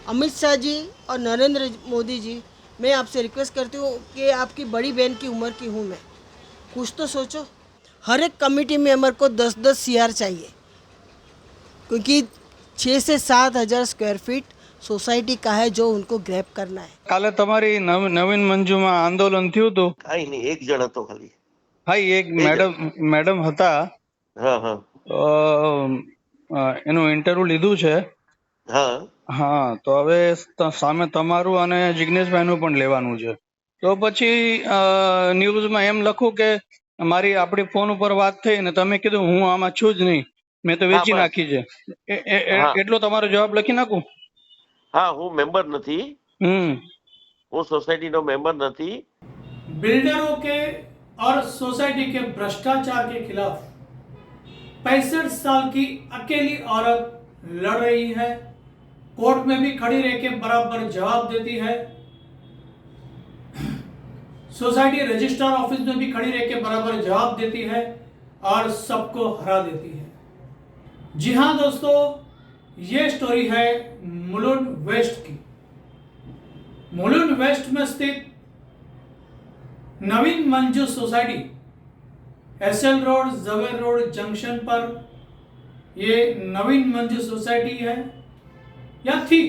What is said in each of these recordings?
अमित शाह जी और नरेंद्र मोदी जी, मैं आपसे रिक्वेस्ट करती हूँ कि आपकी बड़ी बहन की उम्र की हूँ मैं, कुछ तो सोचो। हर एक कमेटी मेंबर को 10-10 CR चाहिए, क्योंकि 6 से 7 हज़ार स्क्वायर फीट सोसाइटी का है जो उनको ग्रैब करना है। કાલે તમારી નવીન મંજુમાં આંદોલન થયું હતું. કાંઈ નહીં, એક જણ હતો ખાલી. હા, એક બે જણ. મેડમ હતા. હા હા એનું ઇન્ટરવ્યુ લીધું છે. હા હા, તો હવે સામે તમારું અને જિગ્નેશભાઈનું પણ લેવાનું છે. તો પછી ન્યૂઝમાં એમ લખું કે મારી આપણી ફોન ઉપર વાત થઈ ને તમે કીધું હું આમાં છું જ નહીં, મેં તો હા વેચી બસ. નાખી છે. હા એટલો તમારો જવાબ લખી નાખું. હા, હું મેમ્બર નથી, હમ હું સોસાયટીનો મેમ્બર નથી. बिल्डरों के और सोसाइटी के भ्रष्टाचार के खिलाफ 65 साल की अकेली औरत लड़ रही है, कोर्ट में भी खड़ी रह के बराबर जवाब देती है, सोसाइटी रजिस्ट्रार ऑफिस में भी खड़ी रह के बराबर जवाब देती है और सबको हरा देती है। जी हां दोस्तों, ये स्टोरी है मुलुंड वेस्ट की। मुलुंड वेस्ट में स्थित Navin Manju society SL road Javer road junction पर ये नवीन मंजू सोसाइटी है, या थी,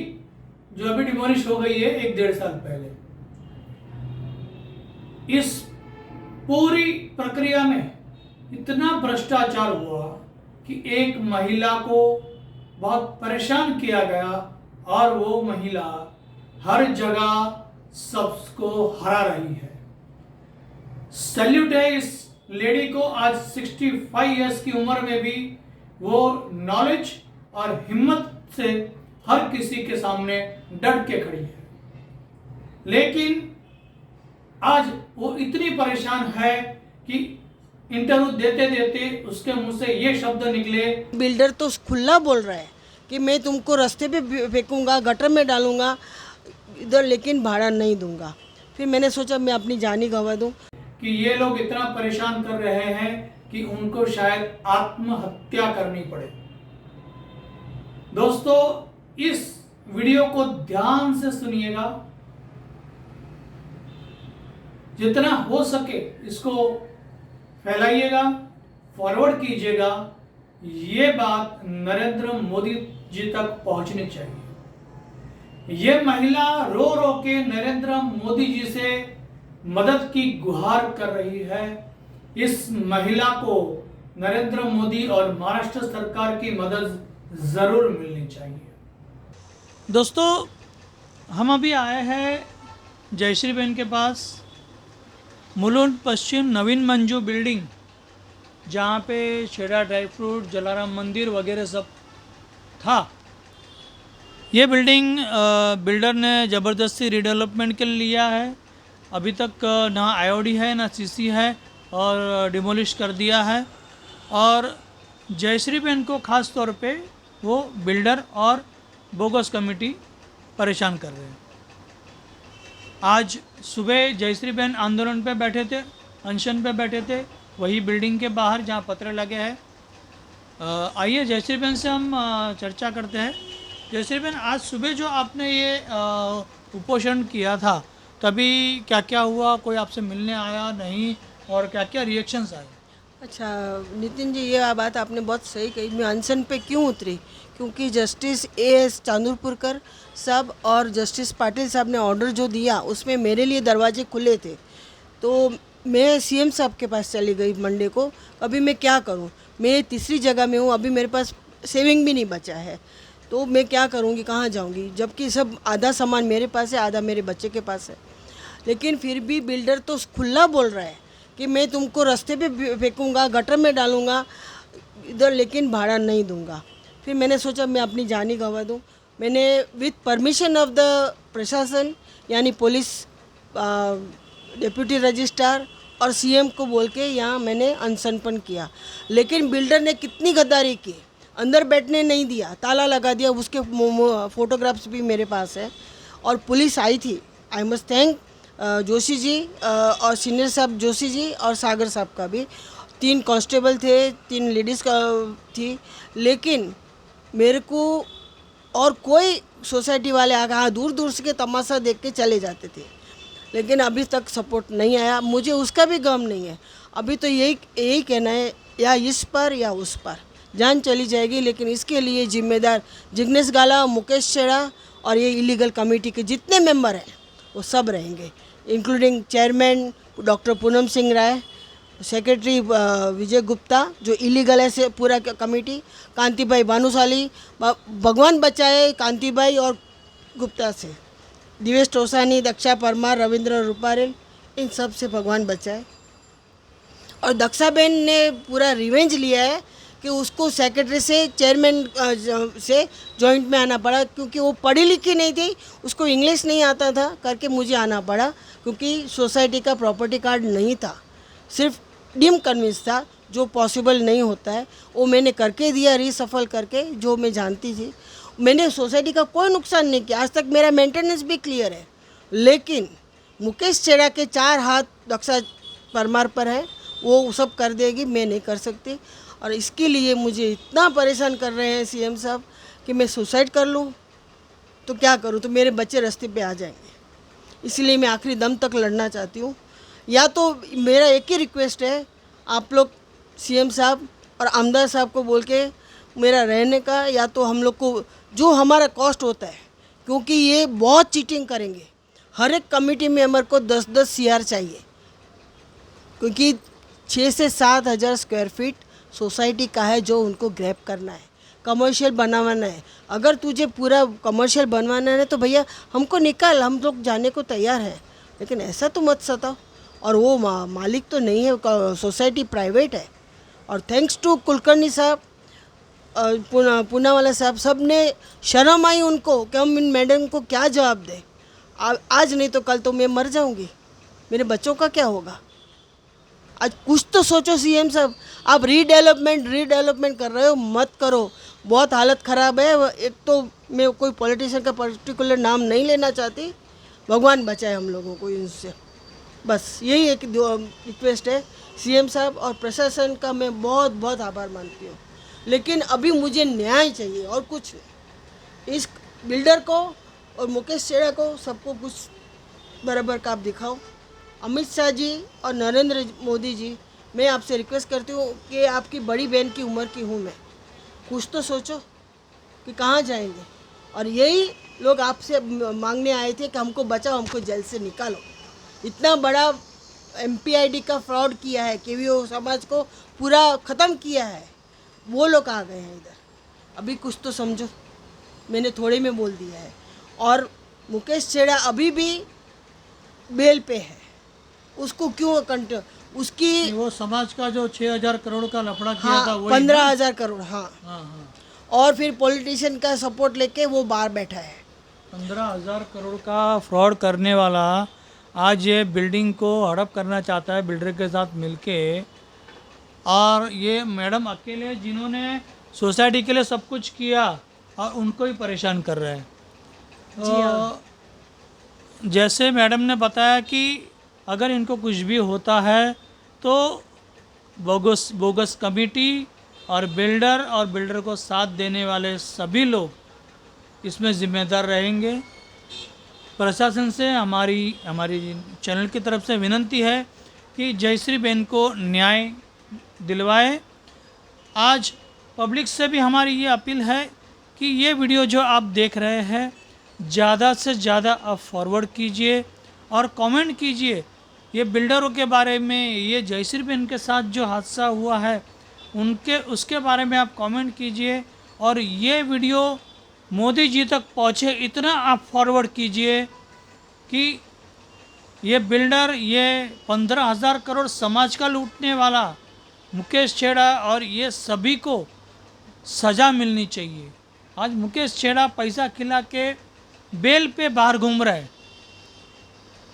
जो अभी डिमोलिश हो गई है 1-1.5 साल पहले। इस पूरी प्रक्रिया में इतना भ्रष्टाचार हुआ कि एक महिला को बहुत परेशान किया गया और वो महिला हर जगह सबको हरा रही है। सैल्यूट है इस लेडी को। आज 65 इयर्स की उम्र में भी वो नॉलेज और हिम्मत से हर किसी के सामने डट के खड़ी है। लेकिन आज वो इतनी परेशान है कि इंटरव्यू देते देते उसके मुंह से ये शब्द निकले। बिल्डर तो खुला बोल रहा है कि मैं तुमको रास्ते पे फेंकूंगा, गटर में डालूंगा इधर, लेकिन भाड़ा नहीं दूंगा। फिर मैंने सोचा मैं अपनी जान ही गंवा दूं। कि ये लोग इतना परेशान कर रहे हैं कि उनको शायद आत्महत्या करनी पड़े। दोस्तों, इस वीडियो को ध्यान से सुनिएगा, जितना हो सके इसको फैलाइएगा, फॉरवर्ड कीजिएगा। ये बात नरेंद्र मोदी जी तक पहुंचनी चाहिए। ये महिला रो रो के नरेंद्र मोदी जी से मदद की गुहार कर रही है। इस महिला को नरेंद्र मोदी और महाराष्ट्र सरकार की मदद जरूर मिलनी चाहिए। दोस्तों, हम अभी आए हैं जयश्री बहन के पास, मुलुंड पश्चिम नवीन मंजू बिल्डिंग, जहाँ पे छेड़ा ड्राई फ्रूट, जलाराम मंदिर वगैरह सब था। ये बिल्डिंग बिल्डर ने ज़बरदस्ती रिडेवलपमेंट के लिए लिया है। अभी तक ना आईओडी है ना सीसी है और डिमोलिश कर दिया है। और जयश्री बहन को ख़ास तौर पे वो बिल्डर और बोगस कमेटी परेशान कर रहे हैं। आज सुबह जयश्री बहन आंदोलन पे बैठे थे, अनशन पे बैठे थे, वही बिल्डिंग के बाहर जहाँ पत्र लगे हैं। आइए जयश्री बहन से हम चर्चा करते हैं। जयश्री बहन, आज सुबह जो आपने ये उपोषण किया था, तभी क्या क्या हुआ? कोई आपसे मिलने आया नहीं? और क्या क्या रिएक्शंस आए? अच्छा नितिन जी, ये बात आपने बहुत सही कही। मैं अनशन पे क्यों उतरी? क्योंकि जस्टिस AS चांदुरपुरकर साहब और जस्टिस पाटिल साहब ने ऑर्डर जो दिया उसमें मेरे लिए दरवाजे खुले थे। तो मैं CM साहब के पास चली गई मंडे को। अभी मैं क्या करूं? मैं तीसरी जगह में हूं, अभी मेरे पास सेविंग भी नहीं बचा है, तो मैं क्या करूंगी, कहाँ जाऊंगी? जबकि सब आधा सामान मेरे पास है, आधा मेरे बच्चे के पास है। लेकिन फिर भी बिल्डर तो खुला बोल रहा है कि मैं तुमको रास्ते पे फेंकूंगा, गटर में डालूंगा इधर, लेकिन भाड़ा नहीं दूंगा। फिर मैंने सोचा मैं अपनी जान ही गंवा दूं। मैंने विथ परमिशन ऑफ द प्रशासन यानी पुलिस, डिप्टी रजिस्ट्रार और CM को बोल के यहाँ मैंने अनशनपन किया। लेकिन बिल्डर ने कितनी गद्दारी की, अंदर बैठने नहीं दिया, ताला लगा दिया। उसके फोटोग्राफ्स भी मेरे पास है। और पुलिस आई थी। I must thank Joshi ji और सीनियर साहब जोशी जी और सागर साहब का भी। 3 कांस्टेबल थे, 3 लेडीज़ का थी। लेकिन मेरे को और कोई सोसाइटी वाले आगे हाँ दूर दूर से के तमाशा देख के चले जाते थे, लेकिन अभी तक सपोर्ट नहीं आया। मुझे उसका भी गम नहीं है। अभी तो यही कहना है, या इस पर या उस पर जान चली जाएगी, लेकिन इसके लिए जिम्मेदार जिग्नेश गाला, मुकेश छेड़ा और ये इलीगल कमेटी के जितने मेंबर हैं वो सब रहेंगे, including chairman doctor Poonam Singh Rai, secretary Vijay Gupta जो इलीगल है से पूरा कमेटी, कांति भाई भानुशाली, भगवान बचाए कांति भाई और गुप्ता से, दिवेश टोसानी, दक्षा परमार, रविंद्र रूपारेल, इन सब से भगवान बचाए। और दक्षाबेन ने पूरा रिवेंज लिया है कि उसको सेक्रेटरी से चेयरमैन से जॉइंट में आना पड़ा, क्योंकि वो पढ़ी लिखी नहीं थी, उसको इंग्लिश नहीं आता था करके मुझे आना पड़ा, क्योंकि सोसाइटी का प्रॉपर्टी कार्ड नहीं था, सिर्फ डिम कन्विंस था, जो पॉसिबल नहीं होता है वो मैंने करके दिया, रीसफल करके, जो मैं जानती थी। मैंने सोसाइटी का कोई नुकसान नहीं किया, आज तक मेरा मेंटेनेंस भी क्लियर है। लेकिन मुकेश छेड़ा के 4 हाथ दक्षा परमार पर है, वो सब कर देगी, मैं नहीं कर सकती। और इसके लिए मुझे इतना परेशान कर रहे हैं सीएम साहब कि मैं सुसाइड कर लूँ तो क्या करूँ, तो मेरे बच्चे रास्ते पे आ जाएंगे। इसलिए मैं आखिरी दम तक लड़ना चाहती हूँ। या तो मेरा एक ही रिक्वेस्ट है, आप लोग सीएम साहब और आमदार साहब को बोल के मेरा रहने का, या तो हम लोग को जो हमारा कॉस्ट होता है, क्योंकि ये बहुत चीटिंग करेंगे, हर एक कमेटी मेंबर को 10-10 CR चाहिए, क्योंकि 6 से 7 हज़ार स्क्वायर फीट सोसाइटी का है जो उनको ग्रैब करना है, कमर्शियल बनवाना है। अगर तुझे पूरा कमर्शियल बनवाना है तो भैया हमको निकाल, हम लोग जाने को तैयार हैं, लेकिन ऐसा तो मत सताओ। और वो मालिक तो नहीं है, सोसाइटी प्राइवेट है। और थैंक्स टू कुलकर्णी साहब, पूनावाला साहब, सब ने शर्म आई उनको कि हम इन मैडम को क्या जवाब दें। आज नहीं तो कल तो मैं मर जाऊंगी, मेरे बच्चों का क्या होगा। आज कुछ तो सोचो सीएम साहब, आप रीडेवलपमेंट कर रहे हो, मत करो, बहुत हालत ख़राब है। एक तो मैं कोई पॉलिटिशियन का पर्टिकुलर नाम नहीं लेना चाहती, भगवान बचाए हम लोगों को इनसे। बस यही एक रिक्वेस्ट है सीएम साहब और प्रशासन का, मैं बहुत बहुत आभार मानती हूँ। लेकिन अभी मुझे न्याय चाहिए और कुछ नहीं। इस बिल्डर को और मुकेश छेड़ा को सबको कुछ बराबर का आप दिखाओ। अमित शाह जी और नरेंद्र मोदी जी, मैं आपसे रिक्वेस्ट करती हूँ कि आपकी बड़ी बहन की उम्र की हूँ मैं, कुछ तो सोचो कि कहाँ जाएंगे। और यही लोग आपसे मांगने आए थे कि हमको बचाओ, हमको जेल से निकालो। इतना बड़ा MPID का फ्रॉड किया है, KVO समाज को पूरा ख़त्म किया है, वो लोग आ गए हैं इधर। अभी कुछ तो समझो, मैंने थोड़े में बोल दिया है। और मुकेश छेड़ा अभी भी बेल पे है, उसको क्यों उसकी वो समाज का जो 6,000 करोड़ का लफड़ा किया था, हाँ वही 15,000 करोड़, हाँ। हाँ, और फिर पॉलिटिशियन का सपोर्ट लेके वो बाहर बैठा है। 15,000 करोड़ का फ्रॉड करने वाला आज ये बिल्डिंग को हड़प करना चाहता है बिल्डर के साथ मिलके। और ये मैडम अकेले जिन्होंने सोसाइटी के लिए सब कुछ किया और उनको ही परेशान कर रहा है। तो जैसे मैडम ने बताया कि अगर इनको कुछ भी होता है तो बोगस कमेटी और बिल्डर को साथ देने वाले सभी लोग इसमें ज़िम्मेदार रहेंगे। प्रशासन से हमारी चैनल की तरफ से विनंती है कि जयश्री बहन को न्याय दिलवाए। आज पब्लिक से भी हमारी ये अपील है कि ये वीडियो जो आप देख रहे हैं ज़्यादा से ज़्यादा आप फॉरवर्ड कीजिए और कमेंट कीजिए। ये बिल्डरों के बारे में, ये जयश्री बहन के साथ जो हादसा हुआ है उसके बारे में आप कमेंट कीजिए। और ये वीडियो मोदी जी तक पहुँचे इतना आप फॉरवर्ड कीजिए कि ये बिल्डर, ये 15,000 करोड़ समाज का लूटने वाला मुकेश छेड़ा और ये सभी को सज़ा मिलनी चाहिए। आज मुकेश छेड़ा पैसा खिला के बेल पे बाहर घूम रहा है,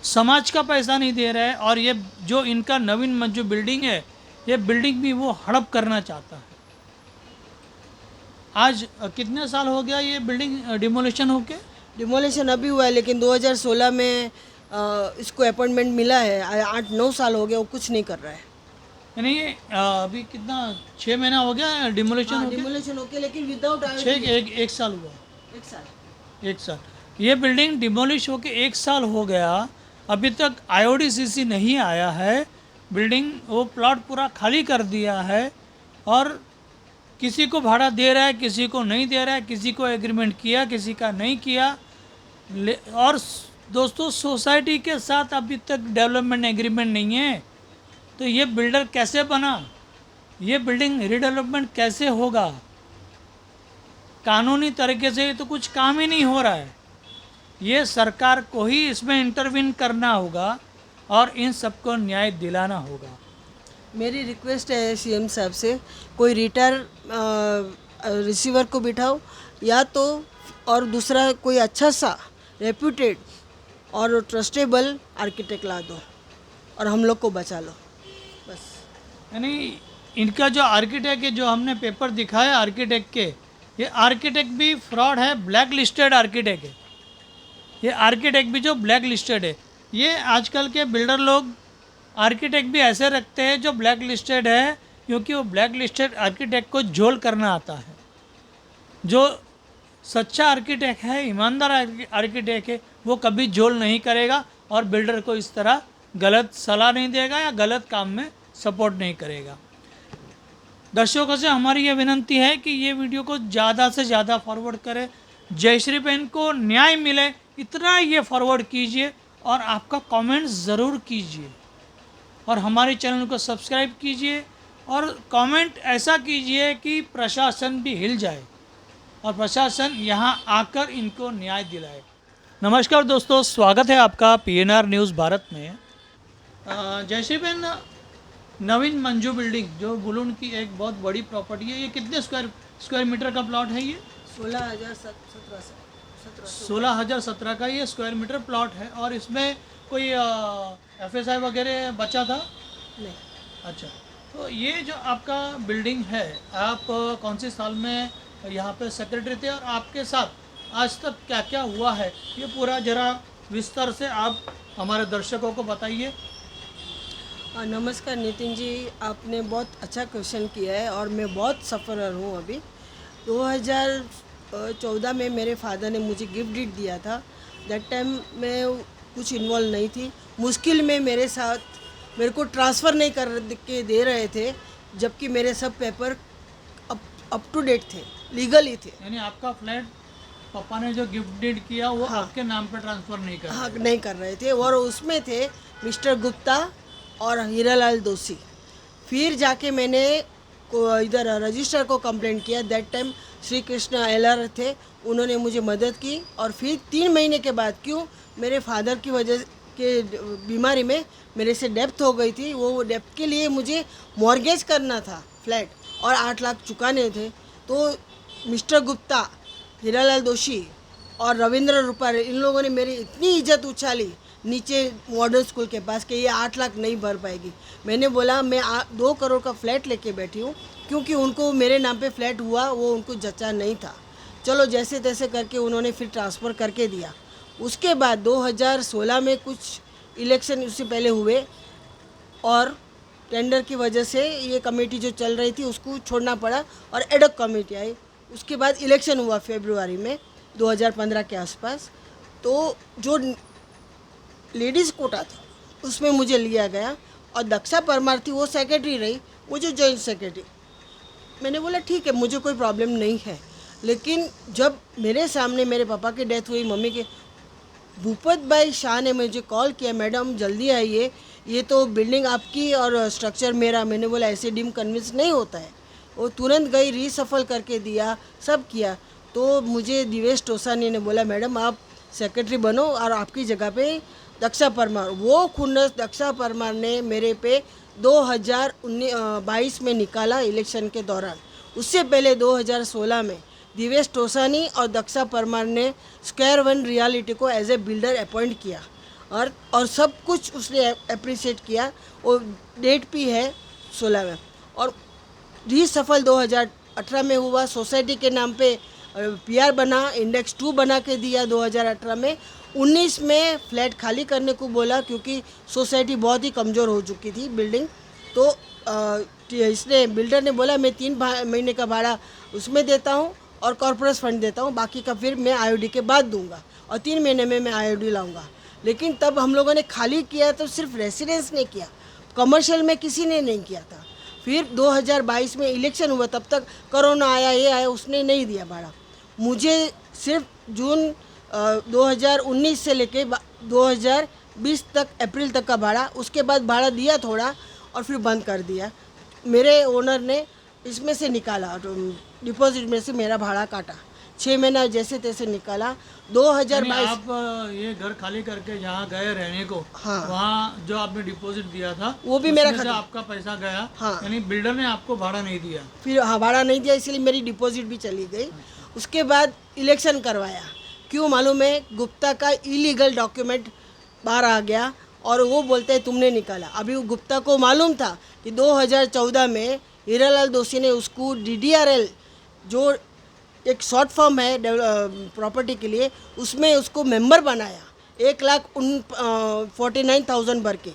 समाज का पैसा नहीं दे रहा है। और ये जो इनका नवीन मंजू बिल्डिंग है, ये बिल्डिंग भी वो हड़प करना चाहता है। आज कितने साल हो गया ये बिल्डिंग डिमोलिशन होके? डिमोलिशन अभी हुआ है, लेकिन 2016 में इसको अपॉइंटमेंट मिला है। 8-9 साल हो गए, वो कुछ नहीं कर रहा है। यानी ये अभी कितना 6 महीना हो गया डिमोलिशन हाँ, हो गया? डिमोलिशन होके, लेकिन विदाउट एक साल हुआ। 1 साल 1 साल। ये बिल्डिंग डिमोलिश होके 1 साल हो गया, अभी तक IODCC नहीं आया है। बिल्डिंग वो प्लॉट पूरा खाली कर दिया है और किसी को भाड़ा दे रहा है, किसी को नहीं दे रहा है, किसी को एग्रीमेंट किया, किसी का नहीं किया। और दोस्तों सोसाइटी के साथ अभी तक डेवलपमेंट एग्रीमेंट नहीं है, तो ये बिल्डर कैसे बना, ये बिल्डिंग रीडेवलपमेंट कैसे होगा? कानूनी तरीके से तो कुछ काम ही नहीं हो रहा है। ये सरकार को ही इसमें इंटरवीन करना होगा और इन सबको न्याय दिलाना होगा। मेरी रिक्वेस्ट है सीएम साहब से, कोई रिटायर रिसीवर को बिठाओ या तो, और दूसरा कोई अच्छा सा रेप्यूटेड और ट्रस्टेबल आर्किटेक्ट ला दो और हम लोग को बचा लो बस। यानी इनका जो आर्किटेक्ट है, जो हमने पेपर दिखाया आर्किटेक्ट के, ये आर्किटेक्ट भी फ्रॉड है, ब्लैक लिस्टेड आर्किटेक्ट है। ये आर्किटेक्ट भी जो ब्लैक लिस्टेड है, ये आजकल के बिल्डर लोग आर्किटेक्ट भी ऐसे रखते हैं जो ब्लैक लिस्टेड है, क्योंकि वो ब्लैक लिस्टेड आर्किटेक्ट को झोल करना आता है। जो सच्चा आर्किटेक्ट है, ईमानदार आर्किटेक्ट है, वो कभी झोल नहीं करेगा और बिल्डर को इस तरह गलत सलाह नहीं देगा या गलत काम में सपोर्ट नहीं करेगा। दर्शकों से हमारी ये विनंती है कि ये वीडियो को ज़्यादा से ज़्यादा फॉरवर्ड करें, जयश्री बहन को न्याय मिले इतना ये फॉरवर्ड कीजिए और आपका कमेंट ज़रूर कीजिए और हमारे चैनल को सब्सक्राइब कीजिए और कमेंट ऐसा कीजिए कि प्रशासन भी हिल जाए और प्रशासन यहाँ आकर इनको न्याय दिलाए। नमस्कार दोस्तों, स्वागत है आपका PNR न्यूज़ भारत में। जयश्री बहन, नवीन मंजू बिल्डिंग जो बुलुन की एक बहुत बड़ी प्रॉपर्टी है, ये कितने स्क्वायर मीटर का प्लॉट है? ये 16,017 का ये स्क्वायर मीटर प्लॉट है और इसमें कोई FSI वगैरह बचा था? नहीं। अच्छा, तो ये जो आपका बिल्डिंग है, आप कौन से साल में यहाँ पे सेक्रेटरी थे और आपके साथ आज तक क्या क्या हुआ है, ये पूरा जरा विस्तार से आप हमारे दर्शकों को बताइए। नमस्कार नितिन जी, आपने बहुत अच्छा क्वेश्चन किया है और मैं बहुत सफ़रर हूँ। अभी 2014 में मेरे फादर ने मुझे गिफ्ट डीड दिया था। दैट टाइम मैं कुछ इन्वॉल्व नहीं थी। मुश्किल में मेरे साथ मेरे को ट्रांसफ़र नहीं कर के दे रहे थे, जबकि मेरे सब पेपर अप टू डेट थे, लीगली थे। यानी आपका फ्लैट पापा ने जो गिफ्ट डीड किया वो हाँ। आपके नाम पर ट्रांसफ़र नहीं कर हाँ, नहीं कर रहे थे और उसमें थे मिस्टर गुप्ता और हीरालाल दोषी। फिर जाके मैंने इधर रजिस्टर को कंप्लेंट किया। That time Shri Krishna LR थे, उन्होंने मुझे मदद की और फिर 3 महीने के बाद, क्यों, मेरे फादर की वजह के बीमारी में मेरे से डेप्थ हो गई थी। वो डेप्थ के लिए मुझे मॉर्गेज करना था फ्लैट और 8 लाख चुकाने थे। तो मिस्टर गुप्ता, हीरालाल दोषी और रविंद्र रूपारे, इन लोगों ने मेरी इतनी इज्जत उछाली नीचे मॉडर्न स्कूल के पास कि ये 8 लाख नहीं भर पाएगी। मैंने बोला मैं 2 करोड़ का फ्लैट लेके बैठी हूँ, क्योंकि उनको मेरे नाम पे फ्लैट हुआ, वो उनको जचा नहीं था। चलो जैसे तैसे करके उन्होंने फिर ट्रांसफ़र करके दिया। उसके बाद 2016 में कुछ इलेक्शन उससे पहले हुए और टेंडर की वजह से ये कमेटी जो चल रही थी उसको छोड़ना पड़ा और एडॉक कमेटी आई। उसके बाद इलेक्शन हुआ फरवरी में 2015 के आसपास। तो जो लेडीज़ कोटा था उसमें मुझे लिया गया और दक्षा परमार थी, वो सेक्रेटरी रही, मुझे जॉइंट सेक्रेटरी। मैंने बोला ठीक है, मुझे कोई प्रॉब्लम नहीं है। लेकिन जब मेरे सामने मेरे पापा की डेथ हुई, मम्मी के, भूपत भाई शाह ने मुझे कॉल किया, मैडम जल्दी आइए, ये तो बिल्डिंग आपकी और स्ट्रक्चर मेरा। मैंने बोला ऐसे डीम कन्विंस नहीं होता है। वो तुरंत गई, रीसफल करके दिया, सब किया। तो मुझे दिवेश टोसानी ने बोला मैडम आप सेक्रेटरी बनो और आपकी जगह पे दक्षा परमार, वो खुन्नस दक्षा परमार ने मेरे पे 2022 में निकाला इलेक्शन के दौरान। उससे पहले 2016 में दिवेश टोसानी और दक्षा परमार ने स्क्वायर वन रियलिटी को एज ए बिल्डर अपॉइंट किया और सब कुछ उसने अप्रिशिएट किया। वो डेट भी है 16 में और रीसफल 2018 में हुआ। सोसाइटी के नाम पे PR बना, इंडेक्स 2 बना के दिया 2018 में। 19 में फ्लैट खाली करने को बोला क्योंकि सोसाइटी बहुत ही कमज़ोर हो चुकी थी बिल्डिंग। तो इसने बिल्डर ने बोला मैं 3 महीने का भाड़ा उसमें देता हूँ और कॉर्पोरेट फंड देता हूँ, बाकी का फिर मैं आईओडी के बाद दूंगा और 3 महीने में मैं आईओडी लाऊंगा। लेकिन तब हम लोगों ने खाली किया तो सिर्फ रेसिडेंस ने किया, कमर्शियल में किसी ने नहीं किया था। फिर 2022 में इलेक्शन हुआ, तब तक कोरोना आया, ये आया, उसने नहीं दिया भाड़ा। मुझे सिर्फ जून 2019 से लेके 2020 तक, अप्रैल तक का भाड़ा, उसके बाद भाड़ा दिया थोड़ा और फिर बंद कर दिया। मेरे ओनर ने इसमें से निकाला, डिपॉजिट में से मेरा भाड़ा काटा, 6 महीना जैसे तैसे निकाला। यानी 2022 आप ये घर खाली करके जहाँ गए रहने को, हाँ। वहाँ जो आपने डिपॉजिट दिया था वो भी मेरा उसमें से खत्म। आपका पैसा गया। हाँ। यानी बिल्डर ने आपको भाड़ा नहीं दिया। फिर हाँ, भाड़ा नहीं दिया, इसलिए मेरी डिपॉजिट भी चली गई। उसके बाद इलेक्शन करवाया, क्यों मालूम है, गुप्ता का इलीगल डॉक्यूमेंट बाहर आ गया और वो बोलते हैं तुमने निकाला। अभी वो गुप्ता को मालूम था कि 2014 में हीरालाल दोषी ने उसको DDRL, जो एक शॉर्ट फॉर्म है प्रॉपर्टी के लिए, उसमें उसको मेंबर बनाया, 1,49,000 भर के,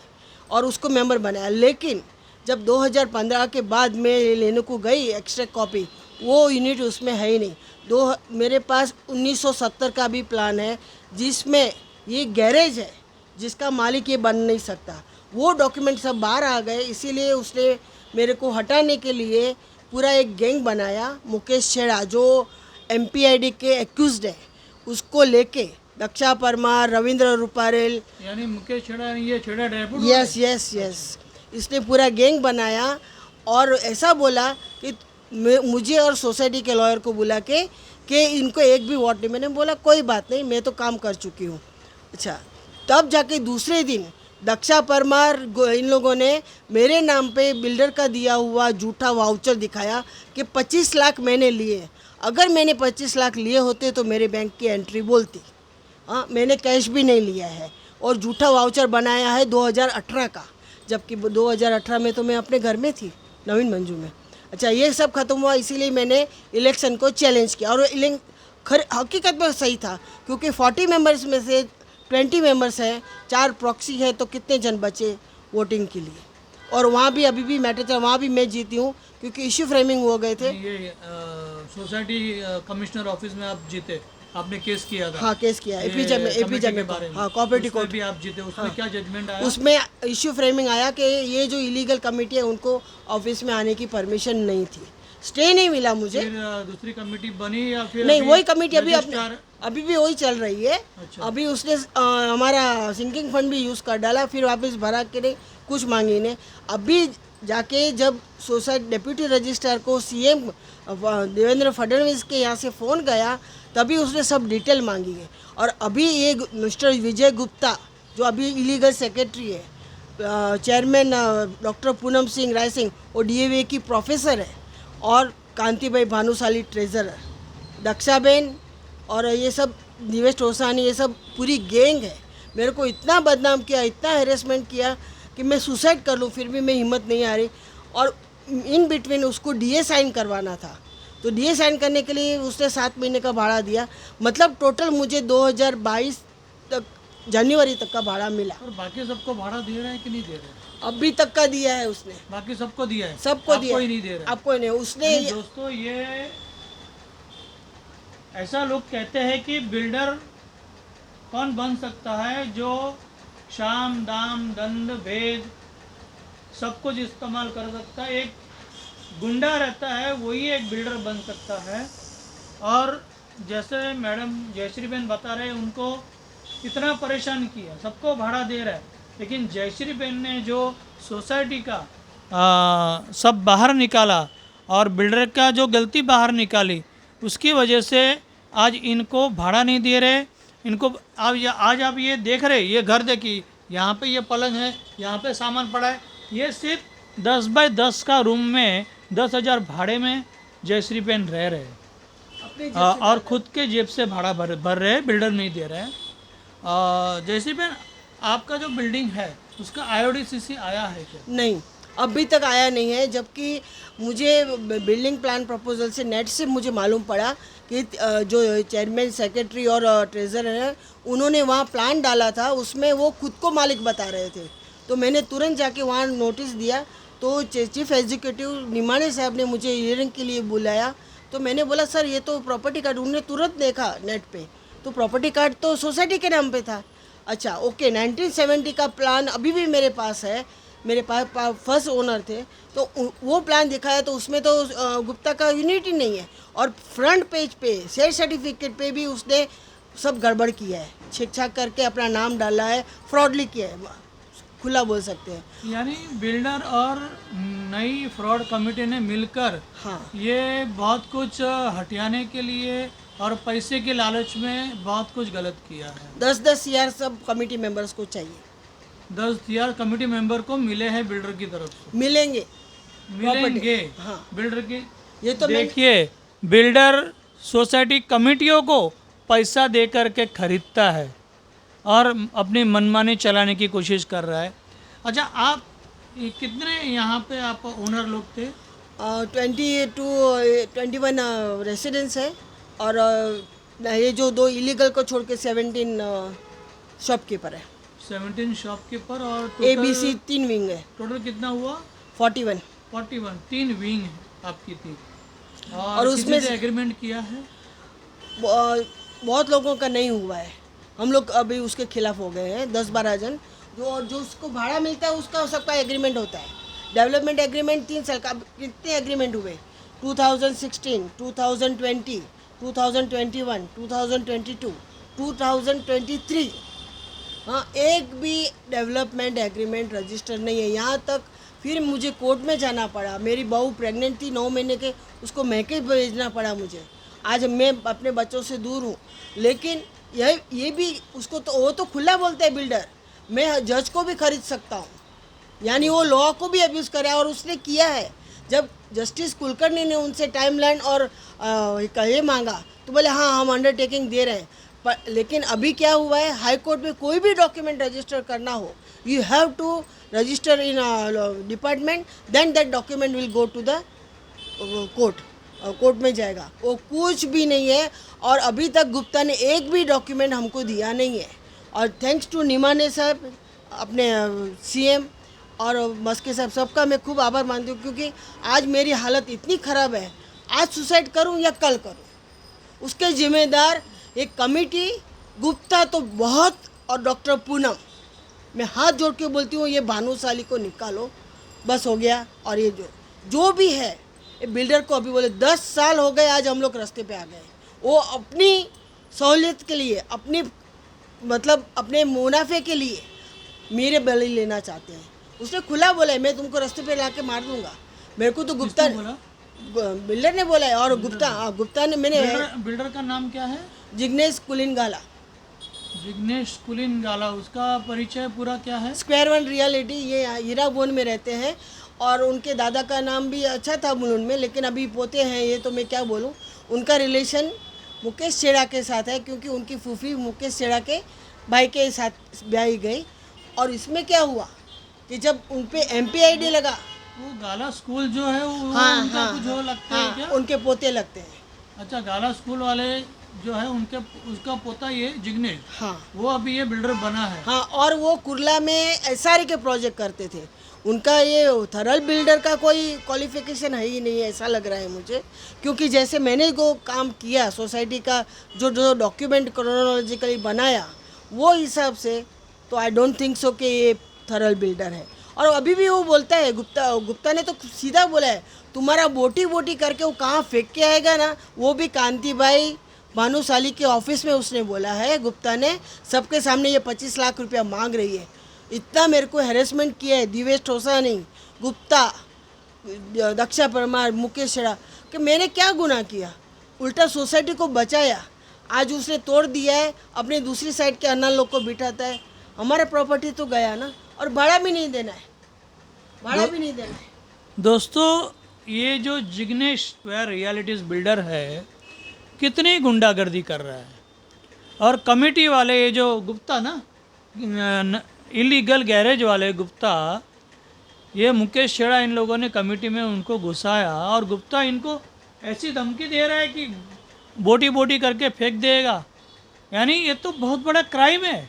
और उसको मेंबर बनाया। लेकिन जब 2015 के बाद मैं लेने को गई एक्स्ट्रा कॉपी, वो यूनिट उसमें है ही नहीं। मेरे पास 1970 का भी प्लान है जिसमें ये गैरेज है जिसका मालिक ये बन नहीं सकता। वो डॉक्यूमेंट सब बाहर आ गए, इसीलिए उसने मेरे को हटाने के लिए पूरा एक गैंग बनाया। मुकेश छेड़ा जो MPID के एक्यूज्ड है, उसको लेके दक्षा परमार, रविंद्र रूपारेल, यानी मुकेश छेड़ा, ये छेड़ा ड्राईफ्रूट। यस, इसने पूरा गैंग बनाया और ऐसा बोला कि मुझे और सोसाइटी के लॉयर को बुला के कि इनको एक भी वोट नहीं। मैंने बोला कोई बात नहीं, मैं तो काम कर चुकी हूँ। अच्छा, तब जाके दूसरे दिन दक्षा परमार इन लोगों ने मेरे नाम पे बिल्डर का दिया हुआ झूठा वाउचर दिखाया कि 25 लाख मैंने लिए। अगर मैंने 25 लाख लिए होते तो मेरे बैंक की एंट्री बोलती। हाँ, मैंने कैश भी नहीं लिया है और झूठा वाउचर बनाया है 2018 का, जबकि 2018 में तो मैं अपने घर में थी, नवीन मंजू में। अच्छा, ये सब खत्म हुआ, इसीलिए मैंने इलेक्शन को चैलेंज किया और हकीकत में सही था, क्योंकि 40 मेंबर्स में से 20 मेंबर्स हैं, 4 प्रॉक्सी है, तो कितने जन बचे वोटिंग के लिए। और वहाँ भी अभी भी मैटर चल, वहाँ भी मैं जीती हूँ क्योंकि इश्यू फ्रेमिंग हो गए थे। ये सोसाइटी कमिश्नर ऑफिस में आप जीते, आपने केस किया था। हाँ, केस किया ये एपीजे कमेटी में, बारे में। हाँ, कोऑपरेटिव उसमें कोर्ट। भी आप जीते, उसमें क्या जजमेंट आया? उसमें इश्यू फ्रेमिंग आया कि ये जो इलीगल कमेटी है उनको ऑफिस में आने की परमिशन नहीं थी, स्टे नहीं मिला मुझे। फिर दूसरी कमेटी बनी या फिर नहीं, अभी वही कमेटी रजिस्ट्रार- अभी भी वही चल रही है। अच्छा। अभी उसने हमारा सिंकिंग फंड भी यूज़ कर डाला, फिर वापस भरा के नहीं, कुछ मांगी ने। अभी जाके जब सोसाइटी डेप्यूटी रजिस्ट्रार को CM देवेंद्र फडणवीस के यहाँ से फ़ोन गया, तभी उसने सब डिटेल मांगी है। और अभी ये मिस्टर विजय गुप्ता जो अभी इलीगल सेक्रेटरी है, चेयरमैन डॉक्टर पूनम सिंह राय सिंह, वो DAV की प्रोफेसर है, और कांतिभाई भानुशाली ट्रेजरर, दक्षाबेन और ये सब निवेश टोसानी, ये सब पूरी गैंग है। मेरे को इतना बदनाम किया, इतना हेरेसमेंट किया कि मैं सुसाइड कर लूँ, फिर भी मैं हिम्मत नहीं आ रही। और इन बिटवीन उसको DA साइन करवाना था, तो DA साइन करने के लिए उसने 7 महीने का भाड़ा दिया। मतलब टोटल मुझे 2022 तक, जनवरी तक का भाड़ा मिला। और बाकी सबको भाड़ा दे रहे हैं कि नहीं दे रहे हैं? अभी तक का दिया है उसने, बाकी सबको दिया है, सबको आपको दिया। ही नहीं दे रहे? आपको नहीं, उसने यानी दोस्तों, ये ऐसा लोग कहते हैं कि बिल्डर कौन बन सकता है जो शाम दाम दंड भेद सब कुछ इस्तेमाल कर सकता है। एक गुंडा रहता है, वही एक बिल्डर बन सकता है। और जैसे मैडम जयश्री बहन बता रहे हैं, उनको इतना परेशान किया, सबको भाड़ा दे रहा है, लेकिन जयश्री बहन ने जो सोसाइटी का सब बाहर निकाला और बिल्डर का जो गलती बाहर निकाली, उसकी वजह से आज इनको भाड़ा नहीं दे रहे। इनको आज आप ये देख रहे, ये घर देखिए, यहाँ पे ये पलंग है, यहाँ पे सामान पड़ा है। ये सिर्फ 10 बाय 10 का रूम में 10,000 भाड़े में जयश्री बहन रह रहे हैं, और खुद के जेब से भाड़ा भर रहे हैं, बिल्डर नहीं दे रहे हैं। जयश्री बहन, आपका जो बिल्डिंग है उसका IOD-CC आया है क्या? नहीं, अभी तक आया नहीं है, जबकि मुझे बिल्डिंग प्लान प्रपोजल से नेट से मुझे मालूम पड़ा कि जो चेयरमैन सेक्रेटरी और ट्रेजरर हैं, उन्होंने वहाँ प्लान डाला था, उसमें वो खुद को मालिक बता रहे थे। तो मैंने तुरंत जाके वहाँ नोटिस दिया, तो चीफ एग्जीक्यूटिव निमाने साहब ने मुझे हियरिंग के लिए बुलाया। तो मैंने बोला सर ये तो प्रॉपर्टी कार्ड, उन्होंने तुरंत देखा नेट पे, तो प्रॉपर्टी कार्ड तो सोसाइटी के नाम पे था। अच्छा ओके, 1970 का प्लान अभी भी मेरे पास है, मेरे पास फर्स्ट ओनर थे, तो वो प्लान दिखाया तो उसमें तो गुप्ता का यूनिट ही नहीं है, और फ्रंट पेज पे शेयर सर्टिफिकेट पे भी उसने सब गड़बड़ किया है, छेक छाक करके अपना नाम डाला है, फ्रॉडली किया है, खुला बोल सकते हैं। यानी बिल्डर और नई फ्रॉड कमेटी ने मिलकर हाँ ये बहुत कुछ हटियाने के लिए और पैसे के लालच में बहुत कुछ गलत किया है। 10-10 यार सब कमेटी मेंबर्स को चाहिए, 10 यार कमेटी मेंबर को मिले हैं बिल्डर की तरफ से, मिलेंगे। मिलेंगे हाँ। बिल्डर की। ये तो मैं देखिए, बिल्डर सोसाइटी कमेटियों को पैसा दे करके खरीदता है और अपनी मनमानी चलाने की कोशिश कर रहा है। अच्छा, आप कितने यहाँ पे आप ओनर लोग थे? 21 रेसिडेंस है, और ये जो 2 इलीगल को छोड़ के 17 शॉपकीपर है। 17 शॉपकीपर और ABC 3 विंग है। टोटल कितना हुआ? 41। 41। 3 विंग है आपकी थी, और उसमें किसी से एग्रीमेंट किया है? बहुत लोगों का नहीं हुआ है, हम लोग अभी उसके खिलाफ हो गए हैं 10-12 जन। जो उसको भाड़ा मिलता है उसका सबका एग्रीमेंट होता है, डेवलपमेंट एग्रीमेंट 3 साल का। कितने एग्रीमेंट हुए? 2016, 2020, 2021, 2022, 2023। हाँ, एक भी डेवलपमेंट एग्रीमेंट रजिस्टर नहीं है यहाँ तक। फिर मुझे कोर्ट में जाना पड़ा, मेरी बहू प्रेग्नेंट थी 9 महीने के, उसको मैके भेजना पड़ा मुझे। आज मैं अपने बच्चों से दूर हूँ, लेकिन ये भी उसको तो, वो तो खुला बोलते हैं बिल्डर, मैं जज को भी खरीद सकता हूँ, यानी वो लॉ को भी अब्यूज़ करे, और उसने किया है। जब जस्टिस कुलकर्णी ने उनसे टाइमलाइन और ये मांगा तो बोले हाँ हम अंडरटेकिंग दे रहे हैं, पर लेकिन अभी क्या हुआ है, हाई कोर्ट में कोई भी डॉक्यूमेंट रजिस्टर करना हो, you have to register in department, then that document will go to the court में जाएगा। वो कुछ भी नहीं है, और अभी तक गुप्ता ने एक भी डॉक्यूमेंट हमको दिया नहीं है। और थैंक्स टू निमाने साहब, अपने CM और मस्के साहब, सबका मैं खूब आभार मानती हूँ, क्योंकि आज मेरी हालत इतनी ख़राब है, आज सुसाइड करूँ या कल करूँ, उसके जिम्मेदार एक कमेटी, गुप्ता तो बहुत, और डॉक्टर पूनम, मैं हाथ जोड़ के बोलती हूँ ये भानुशाली को निकालो, बस हो गया। और ये जो भी है, ये बिल्डर को अभी बोले 10 साल हो गए, आज हम लोग रास्ते पे आ गए। वो अपनी सहूलियत के लिए, अपनी मतलब अपने मुनाफे के लिए मेरे बलि लेना चाहते हैं। उसने खुला बोला है मैं तुमको रास्ते पे लाके मार दूंगा। मेरे को तो गुप्ता बोला? बिल्डर ने बोला है, और गुप्ता ने, मैंने बिल्डर का नाम क्या है? जिग्नेश कुलिनगाला। जिग्नेश कुलिनगाला, उसका परिचय पूरा क्या है? स्क्वायर 1 रियलिटी, ये हीराबोन में रहते हैं, और उनके दादा का नाम भी अच्छा था मुलुंड में, लेकिन अभी पोते हैं, ये तो मैं क्या बोलूँ। उनका रिलेशन मुकेश छेड़ा के साथ है, क्योंकि उनकी फूफी मुकेश छेड़ा के भाई के साथ ब्याही गई। और इसमें क्या हुआ कि जब उन पे MPID लगा, वो गाला स्कूल जो है वो हाँ, उनका हाँ, कुछ हो लगता है क्या? उनके पोते लगते हैं। अच्छा, गाला स्कूल वाले जो है उनके, उसका पोता ये जिग्नेश, हाँ वो अभी ये बिल्डर बना है। हाँ, और वो कुर्ला में SRE के प्रोजेक्ट करते थे। उनका ये थरल बिल्डर का कोई क्वालिफिकेशन है ही नहीं, ऐसा लग रहा है मुझे, क्योंकि जैसे मैंने वो काम किया सोसाइटी का, जो डॉक्यूमेंट क्रोनोलॉजिकली बनाया, वो हिसाब से तो आई डोंट थिंक सो कि ये थरल बिल्डर है। और अभी भी वो बोलता है, गुप्ता ने तो सीधा बोला है, तुम्हारा बोटी करके वो कहाँ फेंक के आएगा ना, वो भी कांति भाई भानुशाली के ऑफिस में उसने बोला है। गुप्ता ने सबके सामने ये 25 लाख रुपया मांग रही है। इतना मेरे को हैरेसमेंट किया है दिवेश ठोसा नहीं, गुप्ता, दक्षा परमार, मुकेश छेड़ा, कि मैंने क्या गुनाह किया, उल्टा सोसाइटी को बचाया। आज उसने तोड़ दिया है, अपने दूसरी साइड के अन्ना लोग को बिठाता है। हमारा प्रॉपर्टी तो गया ना, और भाड़ा भी नहीं देना है, भाड़ा भी नहीं देना है। दोस्तों, ये जो जिग्नेश स्क्वायर रियलिटीज बिल्डर है, कितनी गुंडागर्दी कर रहा है। और कमेटी वाले ये जो गुप्ता ना, इलीगल गैरेज वाले गुप्ता, ये मुकेश छेड़ा, इन लोगों ने कमेटी में उनको घुसाया, और गुप्ता इनको ऐसी धमकी दे रहा है कि बोटी करके फेंक देगा। यानी ये तो बहुत बड़ा क्राइम है।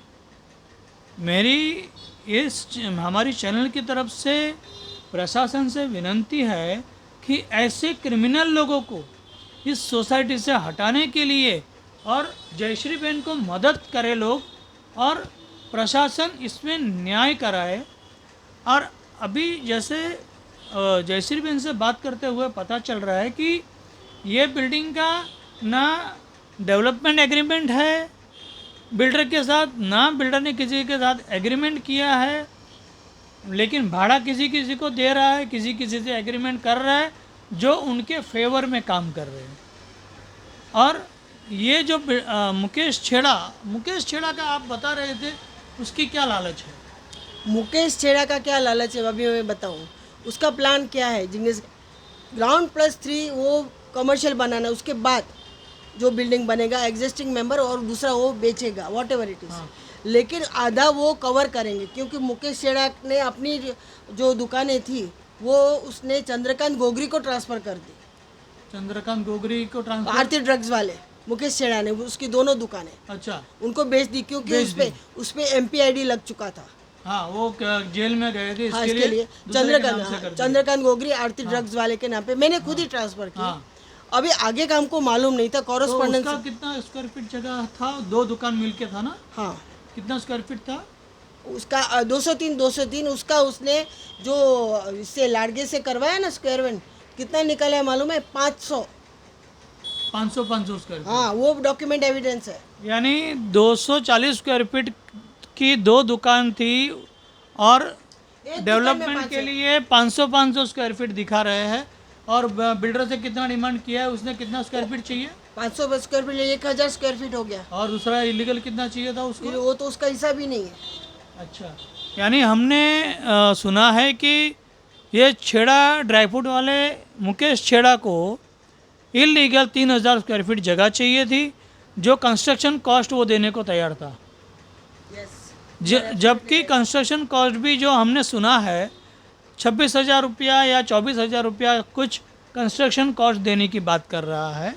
मेरी हमारी चैनल की तरफ से प्रशासन से विनंती है कि ऐसे क्रिमिनल लोगों को इस सोसाइटी से हटाने के लिए और जयश्री बहन को मदद करे लोग और प्रशासन इसमें न्याय कराए। और अभी जैसे जयश्री बहन से बात करते हुए पता चल रहा है कि ये बिल्डिंग का ना डेवलपमेंट एग्रीमेंट है बिल्डर के साथ, ना बिल्डर ने किसी के साथ एग्रीमेंट किया है, लेकिन भाड़ा किसी किसी को दे रहा है, किसी किसी से एग्रीमेंट कर रहा है जो उनके फेवर में काम कर रहे हैं। और ये जो मुकेश छेड़ा का आप बता रहे थे, उसकी क्या लालच है? मुकेश छेड़ा का क्या लालच है अभी मैं बताऊं। उसका प्लान क्या है, जिग्नेश ग्राउंड +3 वो कमर्शियल बनाना, उसके बाद जो बिल्डिंग बनेगा एग्जिस्टिंग मेंबर और दूसरा वो बेचेगा वॉट एवर इट इज़। लेकिन आधा वो कवर करेंगे क्योंकि मुकेश छेड़ा ने अपनी जो दुकानें थी वो उसने चंद्रकांत गोगरी को ट्रांसफ़र कर दी। चंद्रकांत गोगरी को ट्रांसफर? आरती ड्रग्स वाले मुकेश छेड़ा ने उसकी दोनों दुकानें अच्छा, उनको बेच दी क्योंकि उस पे MPID लग चुका था। हाँ, वो जेल में गए थे हाँ, इसके इसके लिए लिए दूसरे के नाम से कर दिया। चंद्रकांत गोगरी आरती ड्रग्स वाले के नाम पे मैंने खुद ही ट्रांसफर किया। हाँ। अभी आगे का हमको मालूम नहीं था तो कॉरेस्पॉन्डेंस। उसका कितना स्क्वायर फीट जगह था? 2 दुकान मिलके था ना? हाँ, कितना स्क्वायर फीट था? उसका 203 उसका उसने जो इससे लाड़गे से करवाया ना स्क्वायर वन, कितना निकला है मालूम है? 500। 500 स्क्वायर फीट। हाँ, वो डॉक्यूमेंट एविडेंस है। यानी 240 स्क्वायर फीट की 2 दुकान थी और एक दुकान में डेवलपमेंट 500। के लिए 500 स्क्वायर फीट दिखा रहे हैं। और बिल्डर से कितना डिमांड किया है उसने? कितना स्क्वायर फीट चाहिए? 500 स्क्वायर फीट 1000 स्क्वायर फीट हो गया। और दूसरा इलीगल कितना चाहिए था फिर उसको? वो तो उसका हिसाब ही नहीं है। अच्छा, यानी हमने सुना है कि ये छेड़ा ड्राई फ्रूट वाले मुकेश छेड़ा को इलीगल 3000 स्क्वायर फीट जगह चाहिए थी, जो कंस्ट्रक्शन कॉस्ट वो देने को तैयार था। जबकि कंस्ट्रक्शन कॉस्ट भी जो हमने सुना है 26,000 रुपया या 24,000 रुपया कुछ कंस्ट्रक्शन कॉस्ट देने की बात कर रहा है।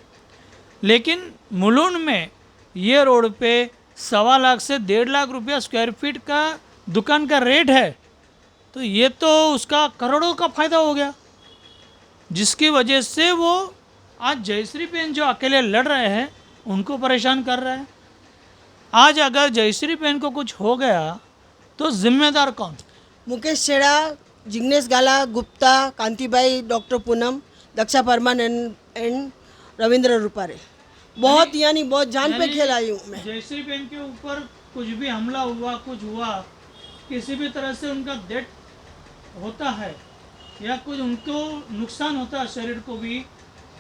लेकिन मुलुंड में ये रोड पे 1.25 लाख से 1.5 लाख रुपया स्क्वायर फीट का दुकान का रेट है, तो ये तो उसका करोड़ों का फ़ायदा हो गया, जिसकी वजह से वो आज जयश्री बहन जो अकेले लड़ रहे हैं उनको परेशान कर रहा है। आज अगर जयश्री बहन को कुछ हो गया तो जिम्मेदार कौन? मुकेश छेड़ा, जिग्नेश गाला, गुप्ता, कांतिबाई, डॉक्टर पूनम, दक्षा परमान एंड रविंद्र रूपारे। बहुत यानी बहुत जान पे खेल आई हूँ मैं। जयश्री बहन के ऊपर कुछ भी हमला हुआ, कुछ हुआ, किसी भी तरह से उनका डेथ होता है या कुछ उनको नुकसान होता है शरीर को भी,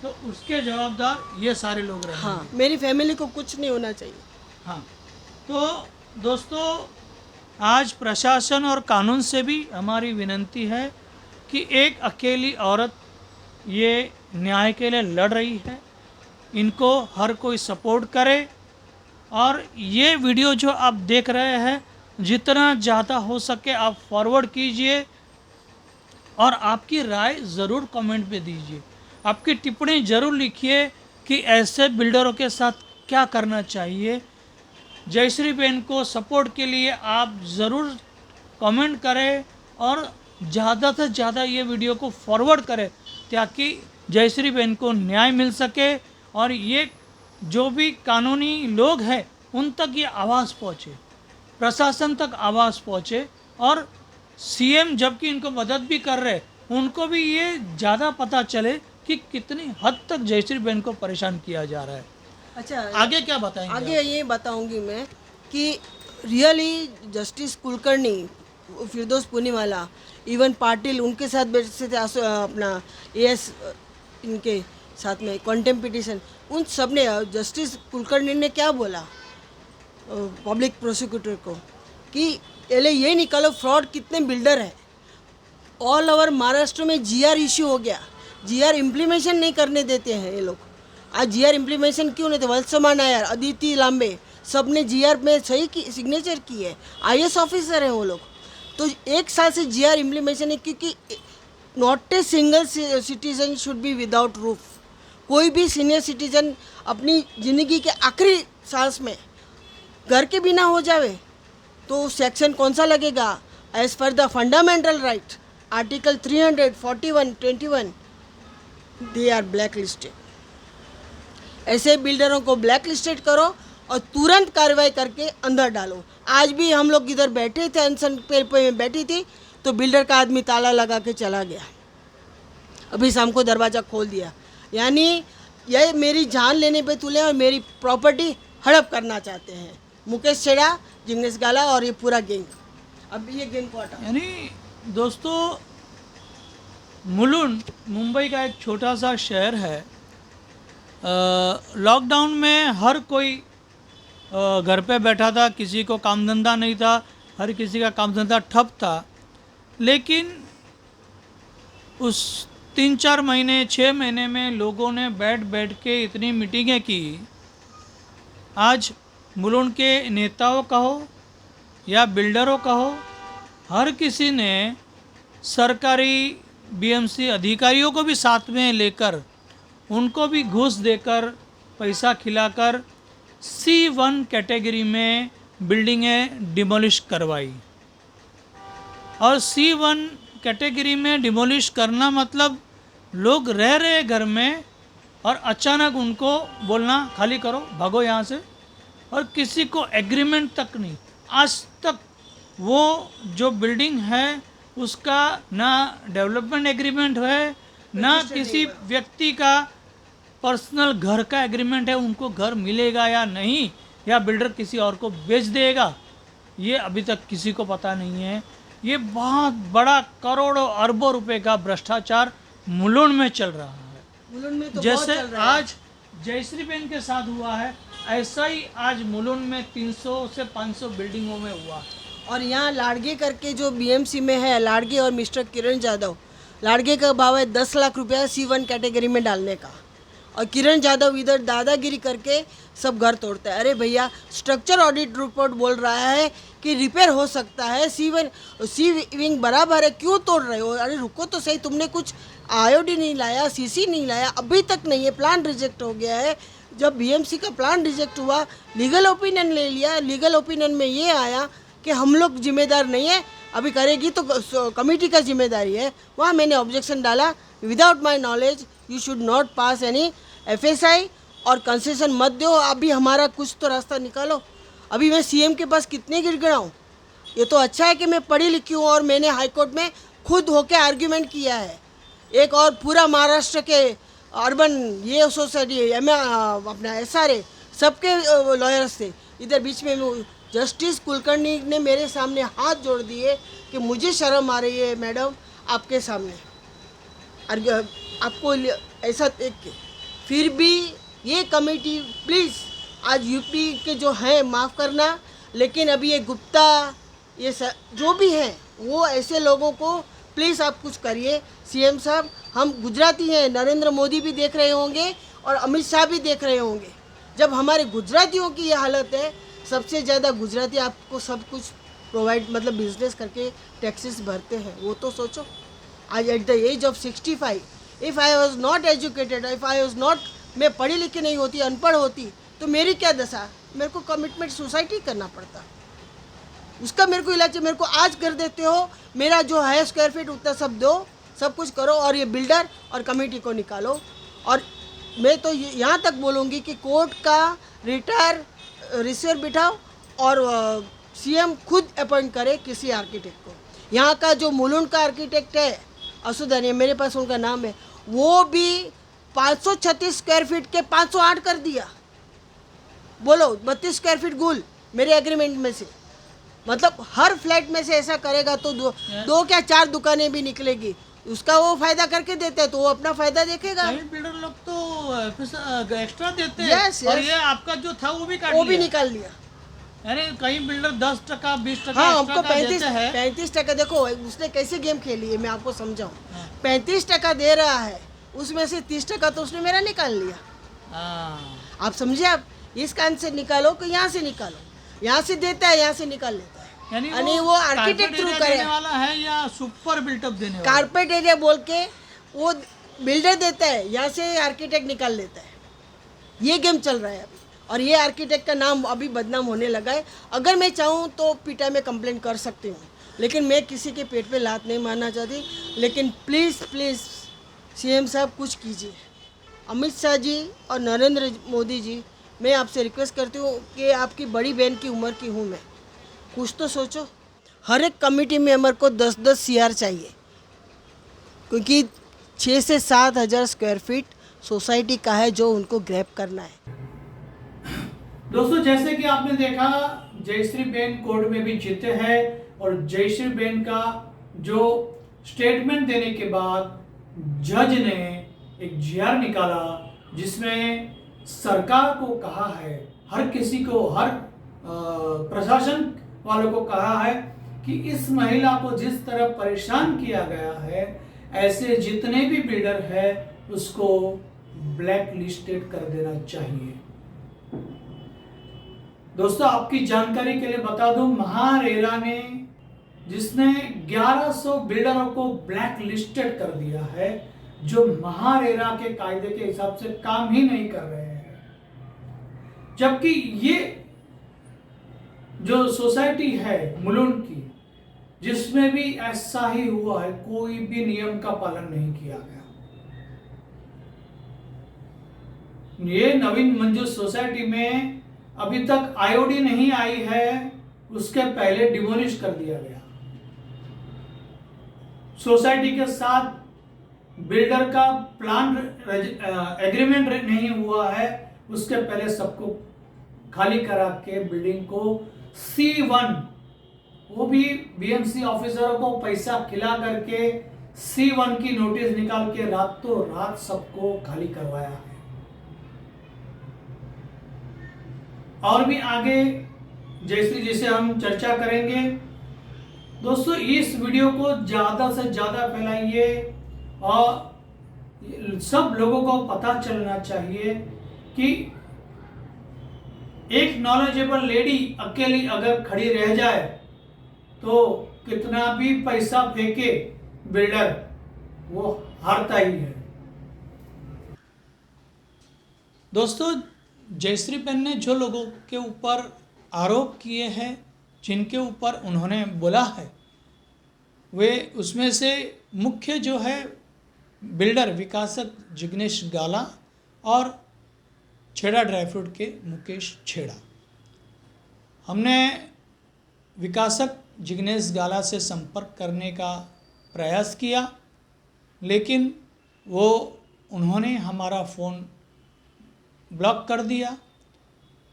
तो उसके जवाबदार ये सारे लोग रहे। हाँ, मेरी फैमिली को कुछ नहीं होना चाहिए। हाँ, तो दोस्तों आज प्रशासन और कानून से भी हमारी विनती है कि एक अकेली औरत ये न्याय के लिए लड़ रही है, इनको हर कोई सपोर्ट करे। और ये वीडियो जो आप देख रहे हैं जितना ज़्यादा हो सके आप फॉरवर्ड कीजिए और आपकी राय ज़रूर कमेंट में दीजिए। आपकी टिप्पणी ज़रूर लिखिए कि ऐसे बिल्डरों के साथ क्या करना चाहिए। जयश्री बहन को सपोर्ट के लिए आप ज़रूर कमेंट करें और ज़्यादा से ज़्यादा ये वीडियो को फॉरवर्ड करें ताकि जयश्री बहन को न्याय मिल सके और ये जो भी कानूनी लोग हैं उन तक ये आवाज़ पहुँचे, प्रशासन तक आवाज़ पहुँचे। और सीएम जबकि इनको मदद भी कर रहे उनको भी ये ज़्यादा पता चले कि कितनी हद तक जयश्री बहन को परेशान किया जा रहा है। अच्छा, आगे क्या बताएंगे? आगे ये बताऊंगी मैं कि रियली जस्टिस कुलकर्णी, फिरदौस पूनीवाला, इवन पाटिल उनके साथ बैठे थे, अपना एएस इनके साथ में कॉन्टेम्पिटिशन, उन सब ने जस्टिस कुलकर्णी ने क्या बोला पब्लिक प्रोसिक्यूटर को कि पहले ये निकालो फ्रॉड कितने बिल्डर है। ऑल ओवर महाराष्ट्र में जीआर इश्यू हो गया, जीआर इम्प्लीमेशन नहीं करने देते हैं ये लोग। आज जीआर इम्प्लीमेशन क्यों नहीं थे? वत्समा नायर, अदिति लांबे सब ने जीआर में सही की सिग्नेचर की है, आईएएस ऑफिसर हैं वो लोग। तो 1 साल से जीआर इम्प्लीमेशन है क्योंकि not a single citizen should be without roof. कोई भी सीनियर सिटीजन अपनी ज़िंदगी के आखिरी सांस में घर के बिना हो जावे तो सेक्शन कौन सा लगेगा? As per the fundamental right article 341, 21 they are blacklisted. ऐसे बिल्डरों को ब्लैक लिस्टेड करो और तुरंत कार्रवाई करके अंदर डालो। आज भी हम लोग इधर बैठे थे, अनशन पे में बैठी थी, तो बिल्डर का आदमी ताला लगा के चला गया। अभी शाम को दरवाज़ा खोल दिया। यानी ये मेरी जान लेने पे तुले और मेरी प्रॉपर्टी हड़प करना चाहते हैं मुकेश छेड़ा, जिग्नेश गाला और ये पूरा गैंग। अब ये गैंग को हटाओ। यानी दोस्तों, मुलुंड मुंबई का एक छोटा सा शहर है। लॉकडाउन में हर कोई घर पे बैठा था, किसी को काम धंधा नहीं था, हर किसी का काम धंधा ठप था। लेकिन उस 3-4 महीने 6 महीने में लोगों ने बैठ के इतनी मीटिंगें की। आज मुलुंड के नेताओं का हो या बिल्डरों का हो, हर किसी ने सरकारी बीएमसी अधिकारियों को भी साथ में लेकर, उनको भी घूस देकर, पैसा खिलाकर C1 कैटेगरी में बिल्डिंगें डिमोलिश करवाई। और C1 कैटेगरी में डिमोलिश करना मतलब लोग रह रहे घर में और अचानक उनको बोलना खाली करो, भागो यहाँ से, और किसी को एग्रीमेंट तक नहीं। आज तक वो जो बिल्डिंग है उसका ना डेवलपमेंट एग्रीमेंट है, ना किसी व्यक्ति का पर्सनल घर का एग्रीमेंट है, उनको घर मिलेगा या नहीं, या बिल्डर किसी और को बेच देगा, ये अभी तक किसी को पता नहीं है। ये बहुत बड़ा करोड़ों अरबों रुपए का भ्रष्टाचार मुलुंड में चल रहा है। मुलुंड में तो बहुत जैसे चल रहा है। आज जयश्री बहन के साथ हुआ है, ऐसा ही आज मुलुंड में 300 से 500 बिल्डिंगों में हुआ। और यहाँ लाड़गे करके जो बीएमसी में है, लाड़गे और मिस्टर किरण जाधव, लाड़गे का भाव है 10 लाख रुपया C1 कैटेगरी में डालने का, और किरण जाधव इधर दादागिरी करके सब घर तोड़ता है। अरे भैया, स्ट्रक्चर ऑडिट रिपोर्ट बोल रहा है कि रिपेयर हो सकता है, सी विंग बराबर है, क्यों तोड़ रहे हो? अरे रुको तो सही, तुमने कुछ IOD नहीं लाया, CC नहीं लाया, अभी तक नहीं है, प्लान रिजेक्ट हो गया है। जब BMC का प्लान रिजेक्ट हुआ, लीगल ओपिनियन ले लिया, लीगल ओपिनियन में ये आया कि हम लोग जिम्मेदार नहीं है, अभी करेगी तो कमेटी का जिम्मेदारी है। वहाँ मैंने ऑब्जेक्शन डाला, without my knowledge you should not pass any FSI और कंसेशन मत दो, अभी हमारा कुछ तो रास्ता निकालो। अभी मैं CM के पास कितने गिड़गिड़ाऊँ? ये तो अच्छा है कि मैं पढ़ी लिखी हूँ और मैंने हाईकोर्ट में खुद होके आर्ग्यूमेंट किया है। एक और पूरा महाराष्ट्र के अर्बन ये सोसाइटी अपना SRA सबके लॉयर्स थे, इधर बीच में जस्टिस कुलकर्णी ने मेरे सामने हाथ जोड़ दिए कि मुझे शर्म आ रही है मैडम आपके सामने आपको ऐसा देख के। फिर भी ये कमेटी प्लीज़, आज यूपी के जो हैं माफ़ करना, लेकिन अभी ये गुप्ता ये जो भी हैं वो ऐसे लोगों को प्लीज़ आप कुछ करिए। CM साहब, हम गुजराती हैं, नरेंद्र मोदी भी देख रहे होंगे और अमित शाह भी देख रहे होंगे। जब हमारे गुजरातियों की ये हालत है, सबसे ज़्यादा गुजराती आपको सब कुछ प्रोवाइड मतलब बिजनेस करके टैक्सेस भरते हैं, वो तो सोचो। आज at the age of 65, if I was not educated, if I was not, मैं पढ़ी लिखी नहीं होती, अनपढ़ होती, तो मेरी क्या दशा? मेरे को कमिटमेंट सोसाइटी करना पड़ता, उसका मेरे को इलाज चाहिए। मेरे को आज कर देते हो, मेरा जो है स्क्वायर फीट उतना सब दो, सब कुछ करो, और ये बिल्डर और कमेटी को निकालो। और मैं तो यहाँ तक बोलूँगी कि कोर्ट का रिटायर रिसीवर बिठाओ और CM खुद अपॉइंट करे किसी आर्किटेक्ट को। यहाँ का जो मुलुंड का आर्किटेक्ट है असुदन, मेरे पास उनका नाम है, वो भी 536 स्क्वायर फीट के 508 कर दिया। बोलो 32 स्क्वायर फीट गुल मेरे एग्रीमेंट में से, मतलब हर फ्लैट में से ऐसा करेगा तो दो क्या 4 दुकानें भी निकलेगी, उसका वो फायदा करके देते हैं तो वो अपना फायदा देखेगा। कई बिल्डर लोग तो एक्स्ट्रा देते हैं। Yes, और yes. ये आपका जो था वो भी काट वो भी लिया। निकाल लिया। यानी कई बिल्डर 10% 20% हाँ, एक्स्ट्रा हमको का देते हैं। 35%। देखो उसने कैसे गेम खेली है, मैं आपको समझाऊँ। 35% दे रहा है, उसमें से 30% तो उसने मेरा निकाल लिया। हाँ। आप समझे? आप इस कान से निकालो कि यहाँ से निकालो, यहाँ से देता है, यहाँ से निकाल लेता है। यानी वो आर्किटेक्ट थ्रू करे, देने वाला है या सुपर बिल्टअप देने वाला? कारपेट एरिया बोल के वो बिल्डर देता है, यहाँ से आर्किटेक्ट निकाल लेता है। ये गेम चल रहा है अभी, और ये आर्किटेक्ट का नाम अभी बदनाम होने लगा है। अगर मैं चाहूँ तो पिटा में कंप्लेंट कर सकती हूँ, लेकिन मैं किसी के पेट पे लात नहीं मारना चाहती। लेकिन प्लीज़ प्लीज़ CM साहब कुछ कीजिए। अमित शाह जी और नरेंद्र मोदी जी, मैं आपसे रिक्वेस्ट करती हूँ कि आपकी बड़ी बहन की उम्र की हूँ मैं, कुछ तो सोचो। हर एक कमेटी मेंबर को 10-10 CR चाहिए, क्योंकि 6 से 7 हज़ार स्क्वायर फीट सोसाइटी का है जो उनको ग्रैब करना है। दोस्तों, जैसे कि आपने देखा, जयश्री बेन कोर्ट में भी जीते हैं और जयश्री बेन का जो स्टेटमेंट देने के बाद जज ने एक GR निकाला जिसमें सरकार को कहा है, हर किसी को, हर प्रशासन वालों को कहा है कि इस महिला को जिस तरह परेशान किया गया है, ऐसे जितने भी बिल्डर है उसको ब्लैक लिस्टेड कर देना चाहिए। दोस्तों, आपकी जानकारी के लिए बता दूं, महारेरा ने, जिसने 1100 बिल्डरों को ब्लैक लिस्टेड कर दिया है, जो महारेरा के कायदे के हिसाब से काम ही नहीं कर रहे हैं, जबकि ये जो सोसाइटी है मुलुंड की, जिसमें भी ऐसा ही हुआ है, कोई भी नियम का पालन नहीं किया गया। ये नवीन मंजू सोसाइटी में अभी तक IOD नहीं आई है, उसके पहले डिमोलिश कर दिया गया। सोसाइटी के साथ बिल्डर का प्लान एग्रीमेंट नहीं हुआ है, उसके पहले सबको खाली करा के बिल्डिंग को C1, वो भी BMC ऑफिसरों को पैसा खिला करके C1 की नोटिस निकाल के रातों रात सबको खाली करवाया है। और भी आगे जैसे जैसे हम चर्चा करेंगे। दोस्तों, इस वीडियो को ज़्यादा से ज़्यादा फैलाइए और सब लोगों को पता चलना चाहिए कि एक नॉलेजेबल लेडी अकेली अगर खड़ी रह जाए तो कितना भी पैसा फेंके बिल्डर, वो हारता ही है। दोस्तों, जयश्री बेन ने जो लोगों के ऊपर आरोप किए हैं, जिनके ऊपर उन्होंने बोला है, वे उसमें से मुख्य जो है बिल्डर विकासक जिग्नेश गाला और छेड़ा ड्राई फ्रूट के मुकेश छेड़ा। हमने विकासक जिग्नेश गाला से संपर्क करने का प्रयास किया, लेकिन उन्होंने हमारा फ़ोन ब्लॉक कर दिया,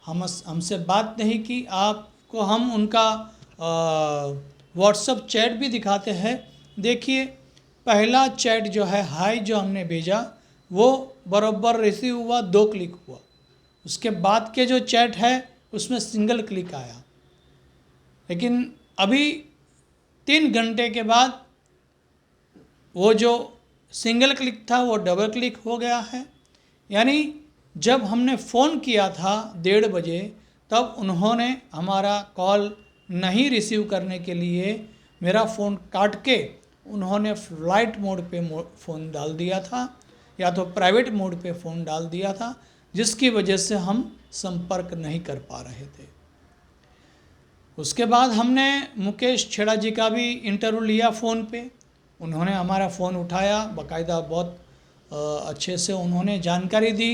हमसे बात नहीं की। आपको हम उनका व्हाट्सएप चैट भी दिखाते हैं। देखिए, पहला चैट जो है, हाय, जो हमने भेजा वो बराबर रिसीव हुआ, 2 क्लिक हुआ। उसके बाद के जो चैट है उसमें सिंगल क्लिक आया, लेकिन अभी 3 घंटे के बाद वो जो सिंगल क्लिक था वो डबल क्लिक हो गया है। यानी जब हमने फ़ोन किया था 1:30 बजे, तब उन्होंने हमारा कॉल नहीं रिसीव करने के लिए मेरा फ़ोन काट के उन्होंने फ्लाइट मोड पे फ़ोन डाल दिया था, या तो प्राइवेट मोड पे फ़ोन डाल दिया था, जिसकी वजह से हम संपर्क नहीं कर पा रहे थे। उसके बाद हमने मुकेश छेड़ा जी का भी इंटरव्यू लिया फ़ोन पे। उन्होंने हमारा फ़ोन उठाया, बाकायदा बहुत अच्छे से उन्होंने जानकारी दी।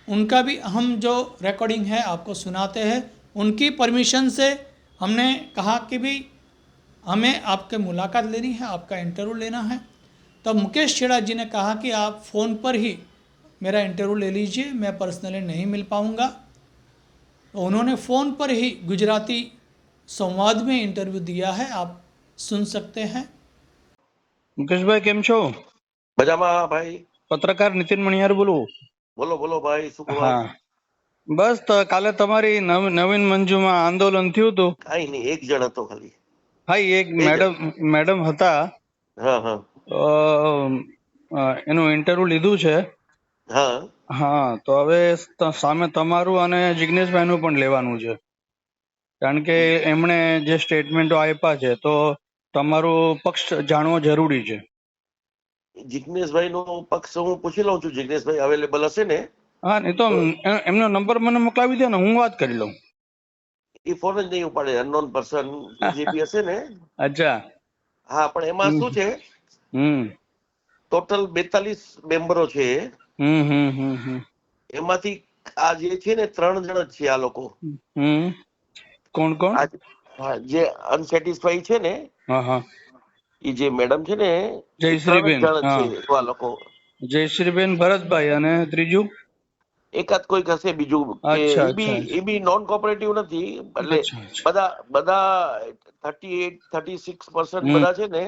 उनका भी हम जो रिकॉर्डिंग है आपको सुनाते हैं। उनकी परमिशन से हमने कहा कि भाई हमें आपके मुलाकात लेनी है, आपका इंटरव्यू लेना है। तब मुकेश छेड़ा जी ने कहा कि आप फ़ोन पर ही मेरा इंटरव्यू ले लीजिए, मैं पर्सनली नहीं मिल पाऊँगा। तो उन्होंने फ़ोन पर ही गुजराती संवाद में इंटरव्यू दिया है, आप सुन सकते हैं। મુકેશભાઈ કેમ છો? મજામાં ભાઈ? પત્રકાર નીતિન મણિયાર બોલું. બોલો બોલો ભાઈ, શું ખબર? હા, બસ કાલે તમારી નવીન મંજુમાં આંદોલન થયું હતું. કાંઈ નહીં, એક જણ હતો ખાલી. હા, એક એ જ. મેડમ હતા. હા હા એનું ઇન્ટરવ્યુ લીધું છે. હા હા, તો હવે સામે તમારું અને જિગ્નેશભાઈનું પણ લેવાનું છે, કારણ કે એમણે જે સ્ટેટમેન્ટો આપ્યા છે, તો તમારો પક્ષ જાણવો જરૂરી છે. જિગ્નેશભાઈ નો પક્ષ હું પૂછી લઉં છું. જિગ્નેશભાઈ અવેલેબલ હશે ને? હા, નહીં તો એમનો નંબર મને મોકલાવી દો ને, હું વાત કરી લઉં. એ ફોન જ નહીં ઉપાડે, અનનોન પર્સન જે બી હશે ને. અચ્છા. હા, પણ એમાં શું છે, ટોટલ 42 મેમ્બરો છે. એમાંથી આ જે છે ને 3 જણ જ છે આ લોકો. કોણ કોણ? આ જે અનસેટિસ્ફાઈ છે ને હા હા, એ જે મેડમ છે ને એ 3 જ જયશ્રીબેન. જણ હા, છે એવા લોકો. જયશ્રીબેન, ભરતભાઈ અને ત્રીજું એકાદ કોઈક હશે બીજું કે અચ્છા એ અચ્છા બી નોન કોઓપરેટિવ નથી. એટલે અચ્છા અચ્છા. બધા 38-36% હમ બધા છે ને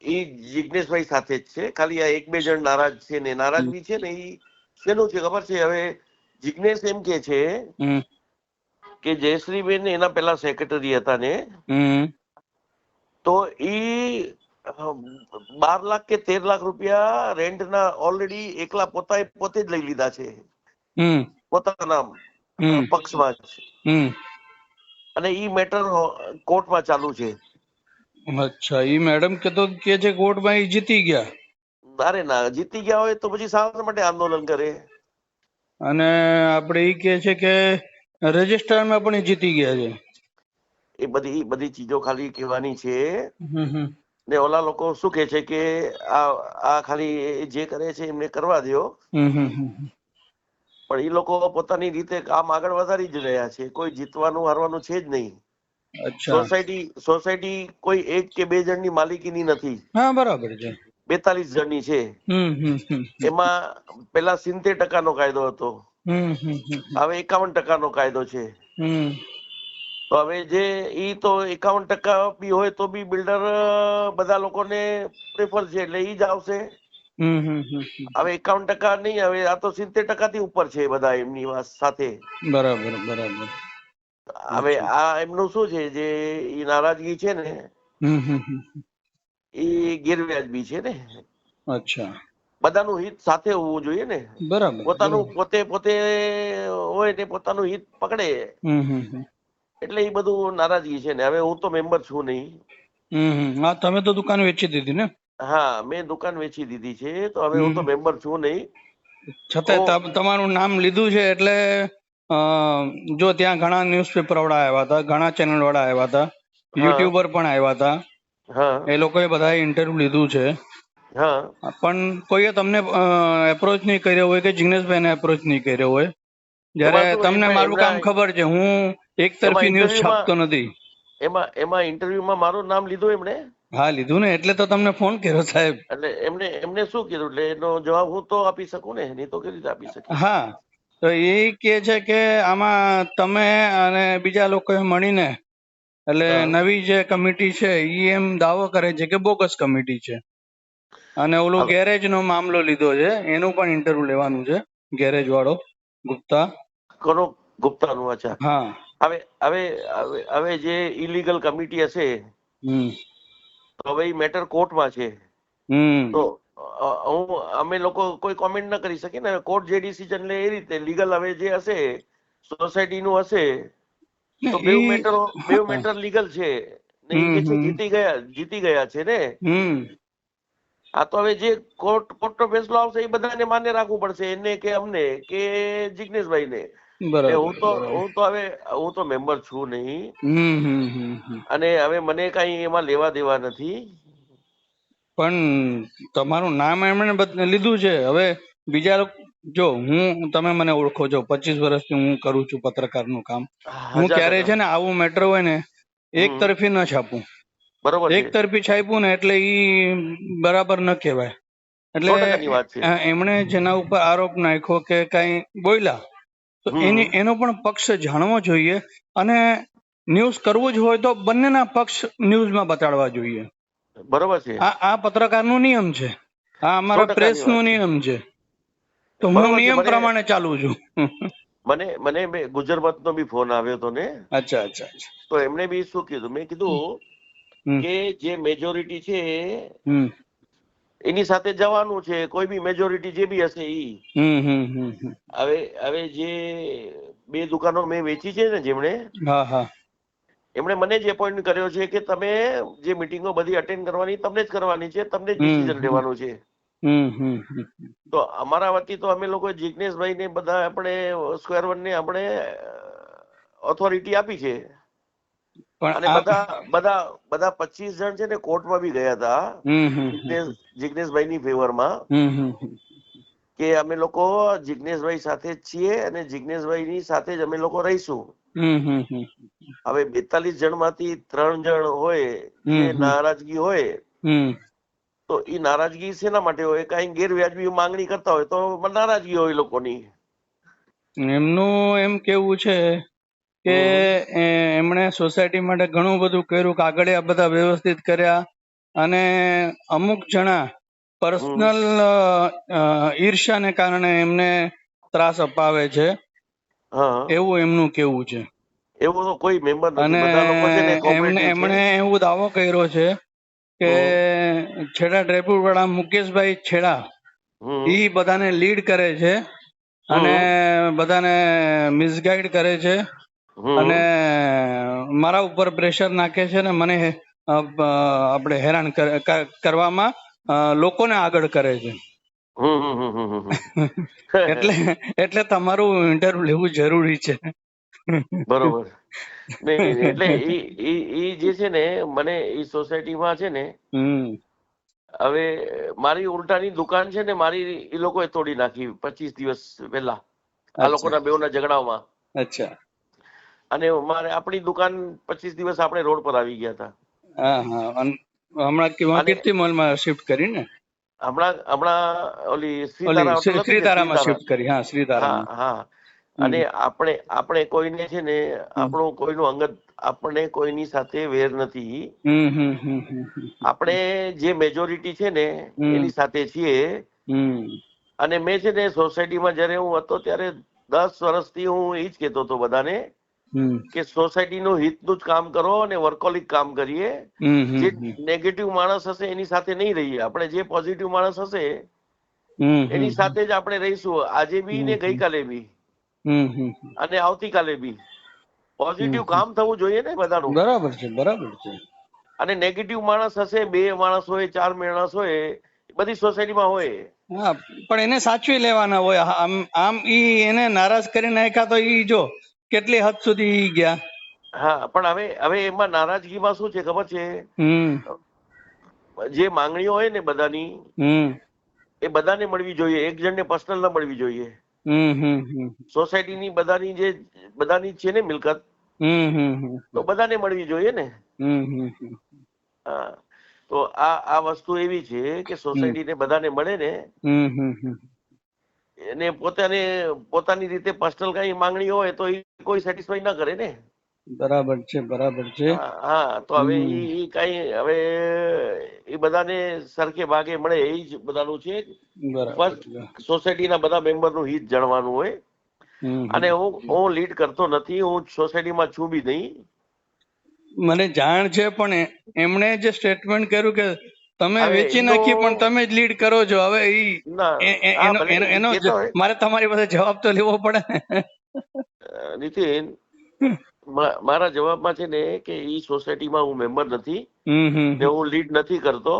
એ જિજ્ઞેશભાઈ સાથે જ છે. ખાલી આ 1-2 જણ નારાજ છે ને નારાજગી છે ને એ શેનું છે ખબર છે? હવે જિજ્ઞેશ એમ કે છે હમ કે જયશ્રીબેન એના પેલા સેક્રેટરી હતા ને, હમ તો ઈ 12 લાખ કે 13 લાખ રૂપિયા રેન્ટના ઓલરેડી એકલા પોતે જ લઈ લીધા છે હમ પોતાના નામ હમ પક્ષમાં જ. હમ અને ઈ મેટર કોર્ટમાં ચાલુ છે. અચ્છા, ઈ મેડમ કે છે કોર્ટમાં ઈ જીતી ગયા, અરે ના, જીતી ગયા હોય તો પછી શા માટે આંદોલન કરે? અને આપણે ઈ કે છે કે રજિસ્ટરમાં પણ ઈ જીતી ગયા છે. એ બધી ચીજો ખાલી કહેવાની છે. હમ ને ઓલા લોકો શું કે છે કે આ ખાલી જે કરે છે એમને કરવા દો. હમ પણ એ લોકો પોતાની રીતે કામ આગળ વધારી જ રહ્યા છે. કોઈ જીતવાનું હારવાનું છે જ નહીં. અચ્છા, સોસાયટી કોઈ 1 કે 2 જણની માલિકીની નથી, હા બરાબર છે. 42 જણની છે. હમ એમાં પેલા 70% કાયદો હતો, હમ હવે 51% કાયદો છે. હમ તો હવે જે ઈ તો 51% બી હોય તો બી બિલ્ડર બધા લોકોને પ્રેફર છે એટલે ઈ જ આવશે. હમ હવે 51% નહીં, હવે આ તો 70% થી ઉપર છે બધા એમની વાત સાથે. બરાબર બરાબર. હવે આ એમનું શું છે જે ઈ નારાજગી છે ને હમ એ ગેરવ્યાજબી છે ને. અચ્છા, બધાનું હિત સાથે હોવું જોઈએ ને. બરાબર પોતાનું બરાબર. પોતે હોય ને પોતાનું હિત પકડે એટલે એ બધું નારાજગી છે ને. હવે હું તો મેમ્બર છું નહીં. હા, તમે તો દુકાન વેચી દીધી ને? હા, મેં દુકાન વેચી દીધી છે, તો હવે હું તો મેમ્બર છું નહીં. છતાંય તમારું નામ લીધું છે એટલે જો ત્યાં ઘણા ન્યૂઝપેપર વાળા આવ્યા હતા, ઘણા ચેનલ વાળા આવ્યા હતા, હા યુટ્યુબર પણ આવ્યા હતા, હા એ લોકોએ બધાએ ઇન્ટરવ્યુ લીધું છે. હા પણ કોઈએ તમને એપ્રોચ નહીં કર્યો હોય કે જિગ્નેશભાઈને એપ્રોચ નહીં કર્યો હોય, જ્યારે એમાં શું તમને મારું કામ ખબર છે. હું એક એમાં તરફી ન્યૂઝ ઇન્ટરવ્યુમાં છાપતો નથી. એમાં ઇન્ટરવ્યુમાં મારું નામ લીધું એમણે. હા, લીધું ને, એટલે તો તમને ફોન કર્યો સાહેબ. એટલે એમને શું કીધું? એટલે એનો જવાબ હું તો આપી શકું ને, નહીં તો કેવી રીતે આપી શકીએ? હા, તો એ કે છે કે આમાં તમે અને બીજા લોકોએ મળીને, એટલે હા. નવી જે કમિટી છે એ એમ દાવો કરે છે કે બોગસ કમિટી છે. અને ઓલું હવે ગેરેજ નો મામલો લીધો છે, એનું પણ ઇન્ટરવ્યુ લેવાનું છે. ગેરેજ વાળો ગુપ્તા. કોનો? ગુપ્તાનું? અચ્છા. હા. હવે હવે હવે જે ઇલીગલ કમિટી હશે હમ તો હવે એ મેટર કોર્ટમાં છે. હમ તો અમે લોકો કોઈ કોમેન્ટ ન કરી શકીએ ને. કોર્ટ જે ડિસિઝન લે એ રીતે લીગલ. હવે જે હશે સોસાયટીનું હશે તો બેવ હા. મેટર લીગલ છે ને. એ કે છે હમ જીતી ગયા છે ને. હમ આ તો હવે જે કોર્ટનો ફેસલો આવશે એ બધાને માન્ય રાખવું પડશે, એને કે અમને કે જિગ્નેશભાઈને. એટલે બરાબર હું બરાબર. તો હવે હું તો મેમ્બર છું નહીં. હમ. અને હવે મને કઈ એમાં લેવા દેવા નથી. પણ તમારું નામ એમણે લીધું છે. હવે બીજા લોકો, જો તમે મને ઓળખો છો, 25 વર્ષથી હું કરું છું પત્રકારનું કામ. હું ક્યારે 1000%. છે ને આવું મેટર હોય ને એક હમ તરફી ન છાપું. બરોબર એક છે. તરફી છાપ્યું ને એટલે ઈ બરાબર ન કહેવાય. એટલે 100%ની વાત છે. એમણે જેના ઉપર આરોપ નાખ્યો કે કઈ બોલ્યા, તો હમ એનો પણ પક્ષ જાણવો જોઈએ. અને ન્યૂઝ કરવું જ હોય તો બંનેના પક્ષ ન્યૂઝમાં બતાડવા જોઈએ. બરોબર છે. આ પત્રકારનો નિયમ છે, આ અમારા 100%ની પ્રેસનો વાત છે. નિયમ છે. તો હું બરોબર છે. નિયમ પ્રમાણે ચાલુ છું. મને ગુજરમતનો બી ફોન આવ્યો હતો ને. અચ્છા અચ્છા અચ્છા. તો એમણે બી શું કીધું? મેં કીધું હમ કે જે મેજોરિટી છે હમ એની સાથે જવાનું છે. કોઈ બી મેજોરિટી જે બી હશે ઈ. હમ. હવે જે 2 દુકાનો મેં વેચી છે ને જેમણે, હા હા. એમણે મને જ એપોઇન્ટ કર્યો છે કે તમે જે મિટિંગો બધી અટેન્ડ કરવાની તમને જ કરવાની છે, તમને જ ડિસિઝન લેવાનું છે. હમ. તો અમારા વતી તો અમે લોકો જિજ્ઞેશભાઈ ને બધા આપણે સ્ક્વેર વન ને આપણે ઓથોરિટી આપી છે. પણ અને આ બધા 25 જણ છે ને કોર્ટમાં બી ગયા હતા હમ જિજ્ઞેશભાઈ ની ફેવરમાં. હમ કે અમે લોકો જિજ્ઞેશભાઈ સાથે જ છીએ અને જિજ્ઞેશભાઈની સાથે જ અમે લોકો રહીશું. હવે 42 જણમાંથી 3 જણ હોય જે નારાજગી હોય તો એ નારાજગી શેના માટે હોય? કઈ ગેરવ્યાજબી માંગણી કરતા હોય તો નારાજગી હોય લોકોની. એમનું એમ કેવું છે કે એમણે સોસાયટી માટે ઘણું બધું કર્યું, કાગળિયા બધા વ્યવસ્થિત કર્યા, અને અમુક જણા પર્સનલ ઈર્ષ્યાને કારણે એમને ત્રાસ અપાવે છે, હા, એવું એમનું કેવું છે. એવું તો કોઈ મેમ્બર નથી, અને બધા લોકો છે ને કોઓપરેટિવ છે. એમણે એવું દાવો કર્યો છે કે છેડા ડ્રાયપુર વાળા મુકેશભાઈ છેડા ઈ બધાને લીડ કરે છે અને બધાને મિસગાઈડ કરે છે અને મારા ઉપર પ્રેશર નાખે છે ને મને આપણે હેરાન કરવામાં લોકોને આગળ કરે છે. એટલે તમારું ઇન્ટરવ્યુ લેવું જરૂરી છે. બરોબર. નહીં એટલે ઈ જે છે ને મને ઈ સોસાયટીમાં છે ને હવે મારી ઉલટાની દુકાન છે ને મારી એ લોકોએ તોડી નાખી 25 દિવસ પહેલા આ લોકોના બેઉના ઝઘડામાં. અચ્છા. અને મારે આપણી દુકાન 25 દિવસ આપણે રોડ પર આવી ગયા હતા. હમણાં કીર્તિ મોલમાં શિફ્ટ કરી ને? હમણાં ઓલી શ્રીધારામાં શિફ્ટ કરી. હા, શ્રીધારામાં. હા. અને આપણે કોઈને છે ને આપણું કોઈનું અંગત આપણે કોઈની સાથે વેર નથી. આપણે જે મેજોરિટી છે ને એની સાથે છીએ. અને મેં છે ને સોસાયટીમાં જયારે હું હતો ત્યારે 10 વર્ષથી હું એ જ કહેતો હતો બધાને કે સોસાયટીનું હિતનું જ કામ કરો અને વર્કોલિક કામ કરીએ. જે નેગેટિવ માણસ હશે એની સાથે નહીં રહીએ, આપણે જે પોઝિટિવ માણસ હશે એની સાથે જ આપણે રહીશું, આજે બી ને ગઈકાલે બી અને આવતીકાલે બી. પોઝિટિવ કામ થવું જોઈએ ને બધાનું. બરાબર છે, બરાબર છે. અને નેગેટિવ માણસ હશે, 2 માણસ હોય, 4 માણસ હોય, બધી સોસાયટીમાં હોય. હા, પણ એને સાચવી લેવાના હોય. આમ ઈ એને નારાજ કરી નાખ્યા તો ઈ જો કેટલી હદ સુધી ગયા. હા, પણ હવે એમાં નારાજગીમાં શું છે ખબર છે? જે માંગણીઓ હોય ને બધાની એ બધાને મળવી જોઈએ, એક જણને પર્સનલ ના મળવી જોઈએ. સોસાયટીની બધાની છે ને મિલકત, તો બધાને મળવી જોઈએ ને. હા, તો આ વસ્તુ એવી છે કે સોસાયટીને બધાને મળે ને એને પોતાની રીતે પર્સનલ કઈ માંગણી હોય તો એ કોઈ સેટિસ્ફાઈ ના કરે ને. બરાબર છે, બરાબર છે. હા, તો હવે ઈ કઈ હવે એ બધાને સરખે ભાગે મળે એ જ બધાનું છે. સોસાયટીના બધા મેમ્બરનું હિત જાણવાનું હોય. અને હું લીડ કરતો નથી, હું સોસાયટીમાં છું બી નહીં. મને જાણ છે, પણ એમણે જે સ્ટેટમેન્ટ કર્યું કે તમે વેચી નાખી પણ તમે જ લીડ કરો છો, હવે એનો મારે તમારી પાસે જવાબ તો લેવો પડે ને. નીતિન, મારા જવાબમાં છે ને કે ઈ સોસાયટીમાં હું મેમ્બર નથી ને હું લીડ નથી કરતો.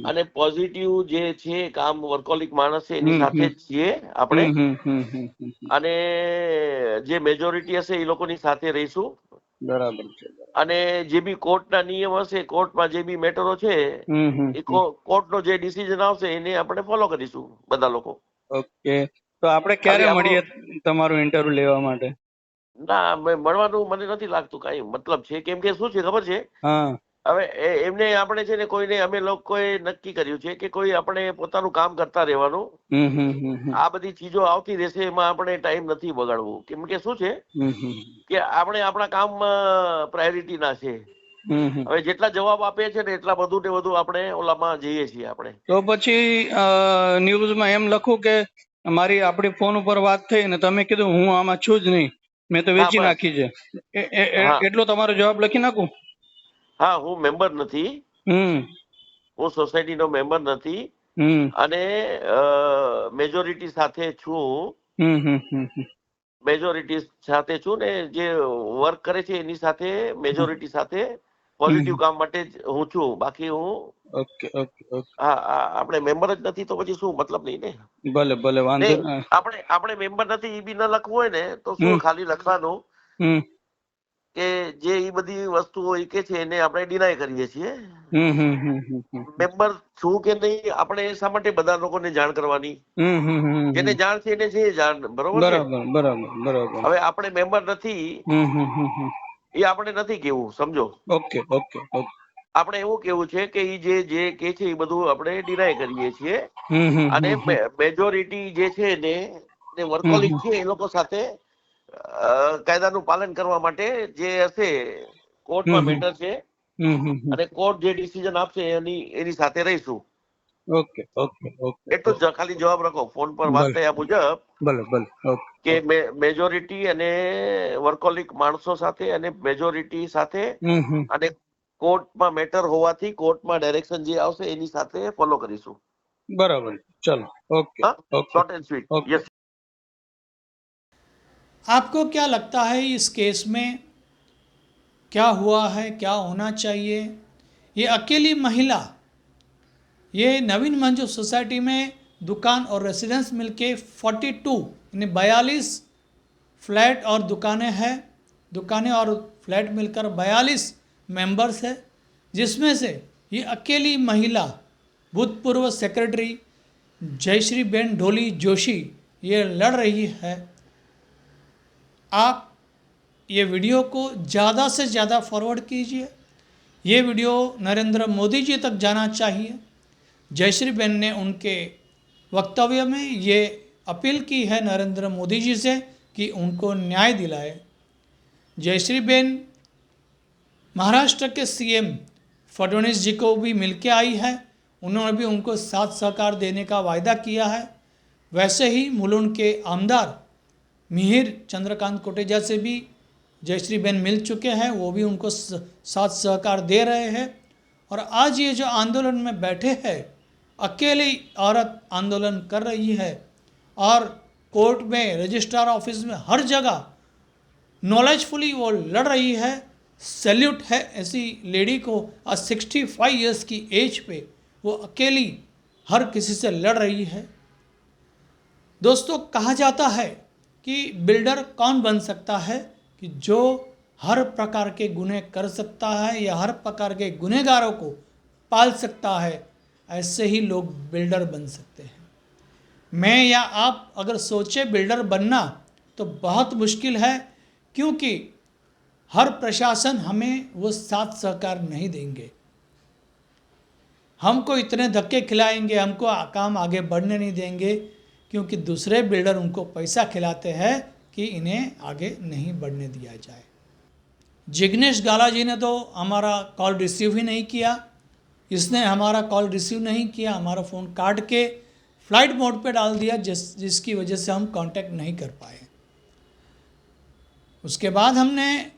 અને પોઝિટિવ જે છે કામ વર્કોલિક માણસ છે એની સાથે જ છીએ આપણે. અને જે મેજોરિટી હશે એ લોકોની સાથે રહીશું. બરાબર છે. અને જે બી કોર્ટના નિયમ હશે, કોર્ટમાં જે બી મેટરો છે એ કોર્ટનો જે ડિસિઝન આવશે એને આપણે ફોલો કરીશું બધા લોકો. ઓકે, તો આપણે ક્યારે મળીએ તમારું ઇન્ટરવ્યુ લેવા માટે? ના, મળવાનું મને નથી લાગતું કઈ મતલબ છે, કેમ કે શું છે ખબર છે? હવે એમને આપણે છે ને કોઈને અમે લોકોએ નક્કી કર્યું છે કે કોઈ આપણે પોતાનું કામ કરતા રહેવાનું. આ બધી ચીજો આવતી રહેશે, એમાં આપણે ટાઈમ નથી બગાડવું. કેમ કે શું છે કે આપણે આપણા કામમાં પ્રાયોરિટી ના છે. હવે જેટલા જવાબ આપે છે ને એટલા વધુ ને વધુ આપણે ઓલામાં જઈએ છીએ આપણે. તો પછી ન્યૂઝમાં એમ લખું કે આપણી ફોન ઉપર વાત થઈ ને તમે કીધું હું આમાં છું જ નહીં, મેં તો વેચી નાખી છે, એટલો તમારો જવાબ લખી નાખું? હા, હું મેમ્બર નથી, હું સોસાયટીનો મેમ્બર નથી અને મેજોરિટી સાથે છું. મેજોરિટી સાથે છું ને જે વર્ક કરે છે એની સાથે મેજોરિટી સાથે પોઝિટિવ કામ માટે જ હું છું. બાકી હું આપણે મેમ્બર જ નથી તો પછી શું મતલબ નહીં ને. ભલે ભલે, વાંધો આપણે મેમ્બર નથી એ બી ન લખવું હોય ને તો શું ખાલી લખવાનું કે જે એ બધી વસ્તુઓ એ કે છે એને આપણે ડિનાય કરીએ છીએ. મેમ્બર છું કે નહીં આપણે શા માટે બધા લોકોને જાણ કરવાની? જેને જાણ છે એને છે જાણ, બરોબર છે? બરાબર. હવે આપણે મેમ્બર નથી એ આપણે નથી કેવું, સમજો. ઓકે. આપણે એવું કેવું છે કે ઈ જે કે છે એ બધું આપણે ડિનાય કરીએ છીએ. અને મેજોરિટી જે છે ને વર્કોલિક છે એ લોકો સાથે કાયદાનું પાલન કરવા માટે જે હશે કોર્ટમાં મેટર છે અને કોર્ટ જે ડિસિઝન આપશે એની સાથે રહીશું. ઓકે. એટલું જ ખાલી જવાબ રાખો ફોન પર વાત થયા મુજબ ભલે. ઓકે. કે મેજોરિટી અને વર્કોલિક માણસો સાથે અને મેજોરિટી સાથે અને કોર્ટમાં મેટર હોવાથી કોર્ટમાં ડાયરેક્શન જે આવશે એની સાથે ફોલો કરીશું. બરાબર. ચલો. Okay. Short and sweet. Yes. आपको क्या लगता है इस केस में क्या हुआ है, क्या होना चाहिए? ये अकेली महिला, ये नवीन मंजू सोसाइटी में दुकान और रेसिडेंस मिलके 42 यानी 42 फ्लैट और दुकानें और फ्लैट मिलकर 42 मेंबर्स है, जिसमें से ये अकेली महिला भूतपूर्व सेक्रेटरी जयश्री बेन ढोली जोशी ये लड़ रही है। आप ये वीडियो को ज़्यादा से ज़्यादा फॉरवर्ड कीजिए। ये वीडियो नरेंद्र मोदी जी तक जाना चाहिए। जयश्री बेन ने उनके वक्तव्य में ये अपील की है नरेंद्र मोदी जी से कि उनको न्याय दिलाए। जयश्री बेन महाराष्ट्र के सीएम फडणवीस जी को भी मिलके आई है, उन्होंने भी उनको साथ सहकार देने का वायदा किया है। वैसे ही मुलुंड के आमदार मिहिर चंद्रकांत कोटेचा से भी जयश्री बेन मिल चुके हैं, वो भी उनको साथ सहकार दे रहे हैं। और आज ये जो आंदोलन में बैठे हैं, अकेली औरत आंदोलन कर रही है और कोर्ट में, रजिस्ट्रार ऑफिस में, हर जगह नॉलेजफुली वो लड़ रही है। सैल्यूट है ऐसी लेडी को। आज 65 ईयर्स की एज पे वो अकेली हर किसी से लड़ रही है। दोस्तों, कहा जाता है कि बिल्डर कौन बन सकता है कि जो हर प्रकार के गुनह कर सकता है या हर प्रकार के गुनहगारों को पाल सकता है, ऐसे ही लोग बिल्डर बन सकते हैं। मैं या आप अगर सोचे बिल्डर बनना तो बहुत मुश्किल है, क्योंकि हर प्रशासन हमें वो साथ सहकार नहीं देंगे। हमको इतने धक्के खिलाएंगे, हमको काम आगे बढ़ने नहीं देंगे, क्योंकि दूसरे बिल्डर उनको पैसा खिलाते हैं कि इन्हें आगे नहीं बढ़ने दिया जाए। जिग्नेश गाला जी ने तो हमारा कॉल रिसीव ही नहीं किया। इसने हमारा कॉल रिसीव नहीं किया, हमारा फ़ोन काट के फ्लाइट मोड पे डाल दिया, जिसकी वजह से हम कांटेक्ट नहीं कर पाए। उसके बाद हमने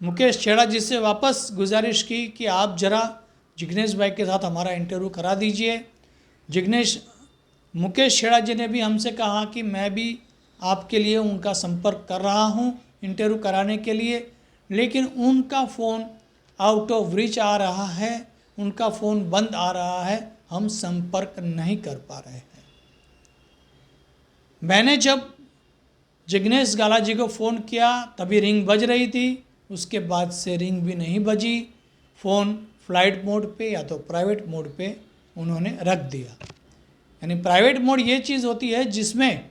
मुकेश छेड़ा जी से वापस गुजारिश की कि आप ज़रा जिग्नेश भाई के साथ हमारा इंटरव्यू करा दीजिए। मुकेश छेड़ा जी ने भी हमसे कहा कि मैं भी आपके लिए उनका संपर्क कर रहा हूं इंटरव्यू कराने के लिए, लेकिन उनका फ़ोन आउट ऑफ रीच आ रहा है, उनका फ़ोन बंद आ रहा है, हम संपर्क नहीं कर पा रहे हैं। मैंने जब जिग्नेश गाला जी को फ़ोन किया तभी रिंग बज रही थी, उसके बाद से रिंग भी नहीं बजी। फ़ोन फ्लाइट मोड पे या तो प्राइवेट मोड पे उन्होंने रख दिया। यानी प्राइवेट मोड ये चीज़ होती है जिसमें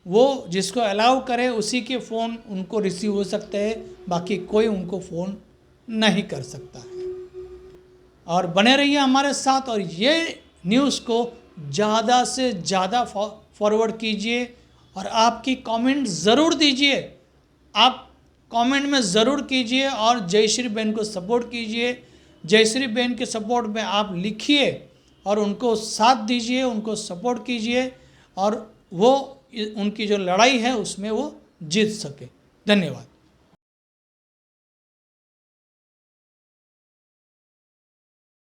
वो जिसको अलाउ करे उसी के फ़ोन उनको रिसीव हो सकते हैं, बाकी कोई उनको फ़ोन नहीं कर सकता है। और बने रहिए हमारे साथ और ये न्यूज़ को ज़्यादा से ज़्यादा फॉरवर्ड कीजिए और आपकी कमेंट ज़रूर दीजिए। आप कमेंट में ज़रूर कीजिए और जयश्री बेन को सपोर्ट कीजिए। जयश्री बेन के सपोर्ट में आप लिखिए और उनको साथ दीजिए, उनको सपोर्ट कीजिए और वो उनकी जो लड़ाई है उसमें वो जीत सके। धन्यवाद।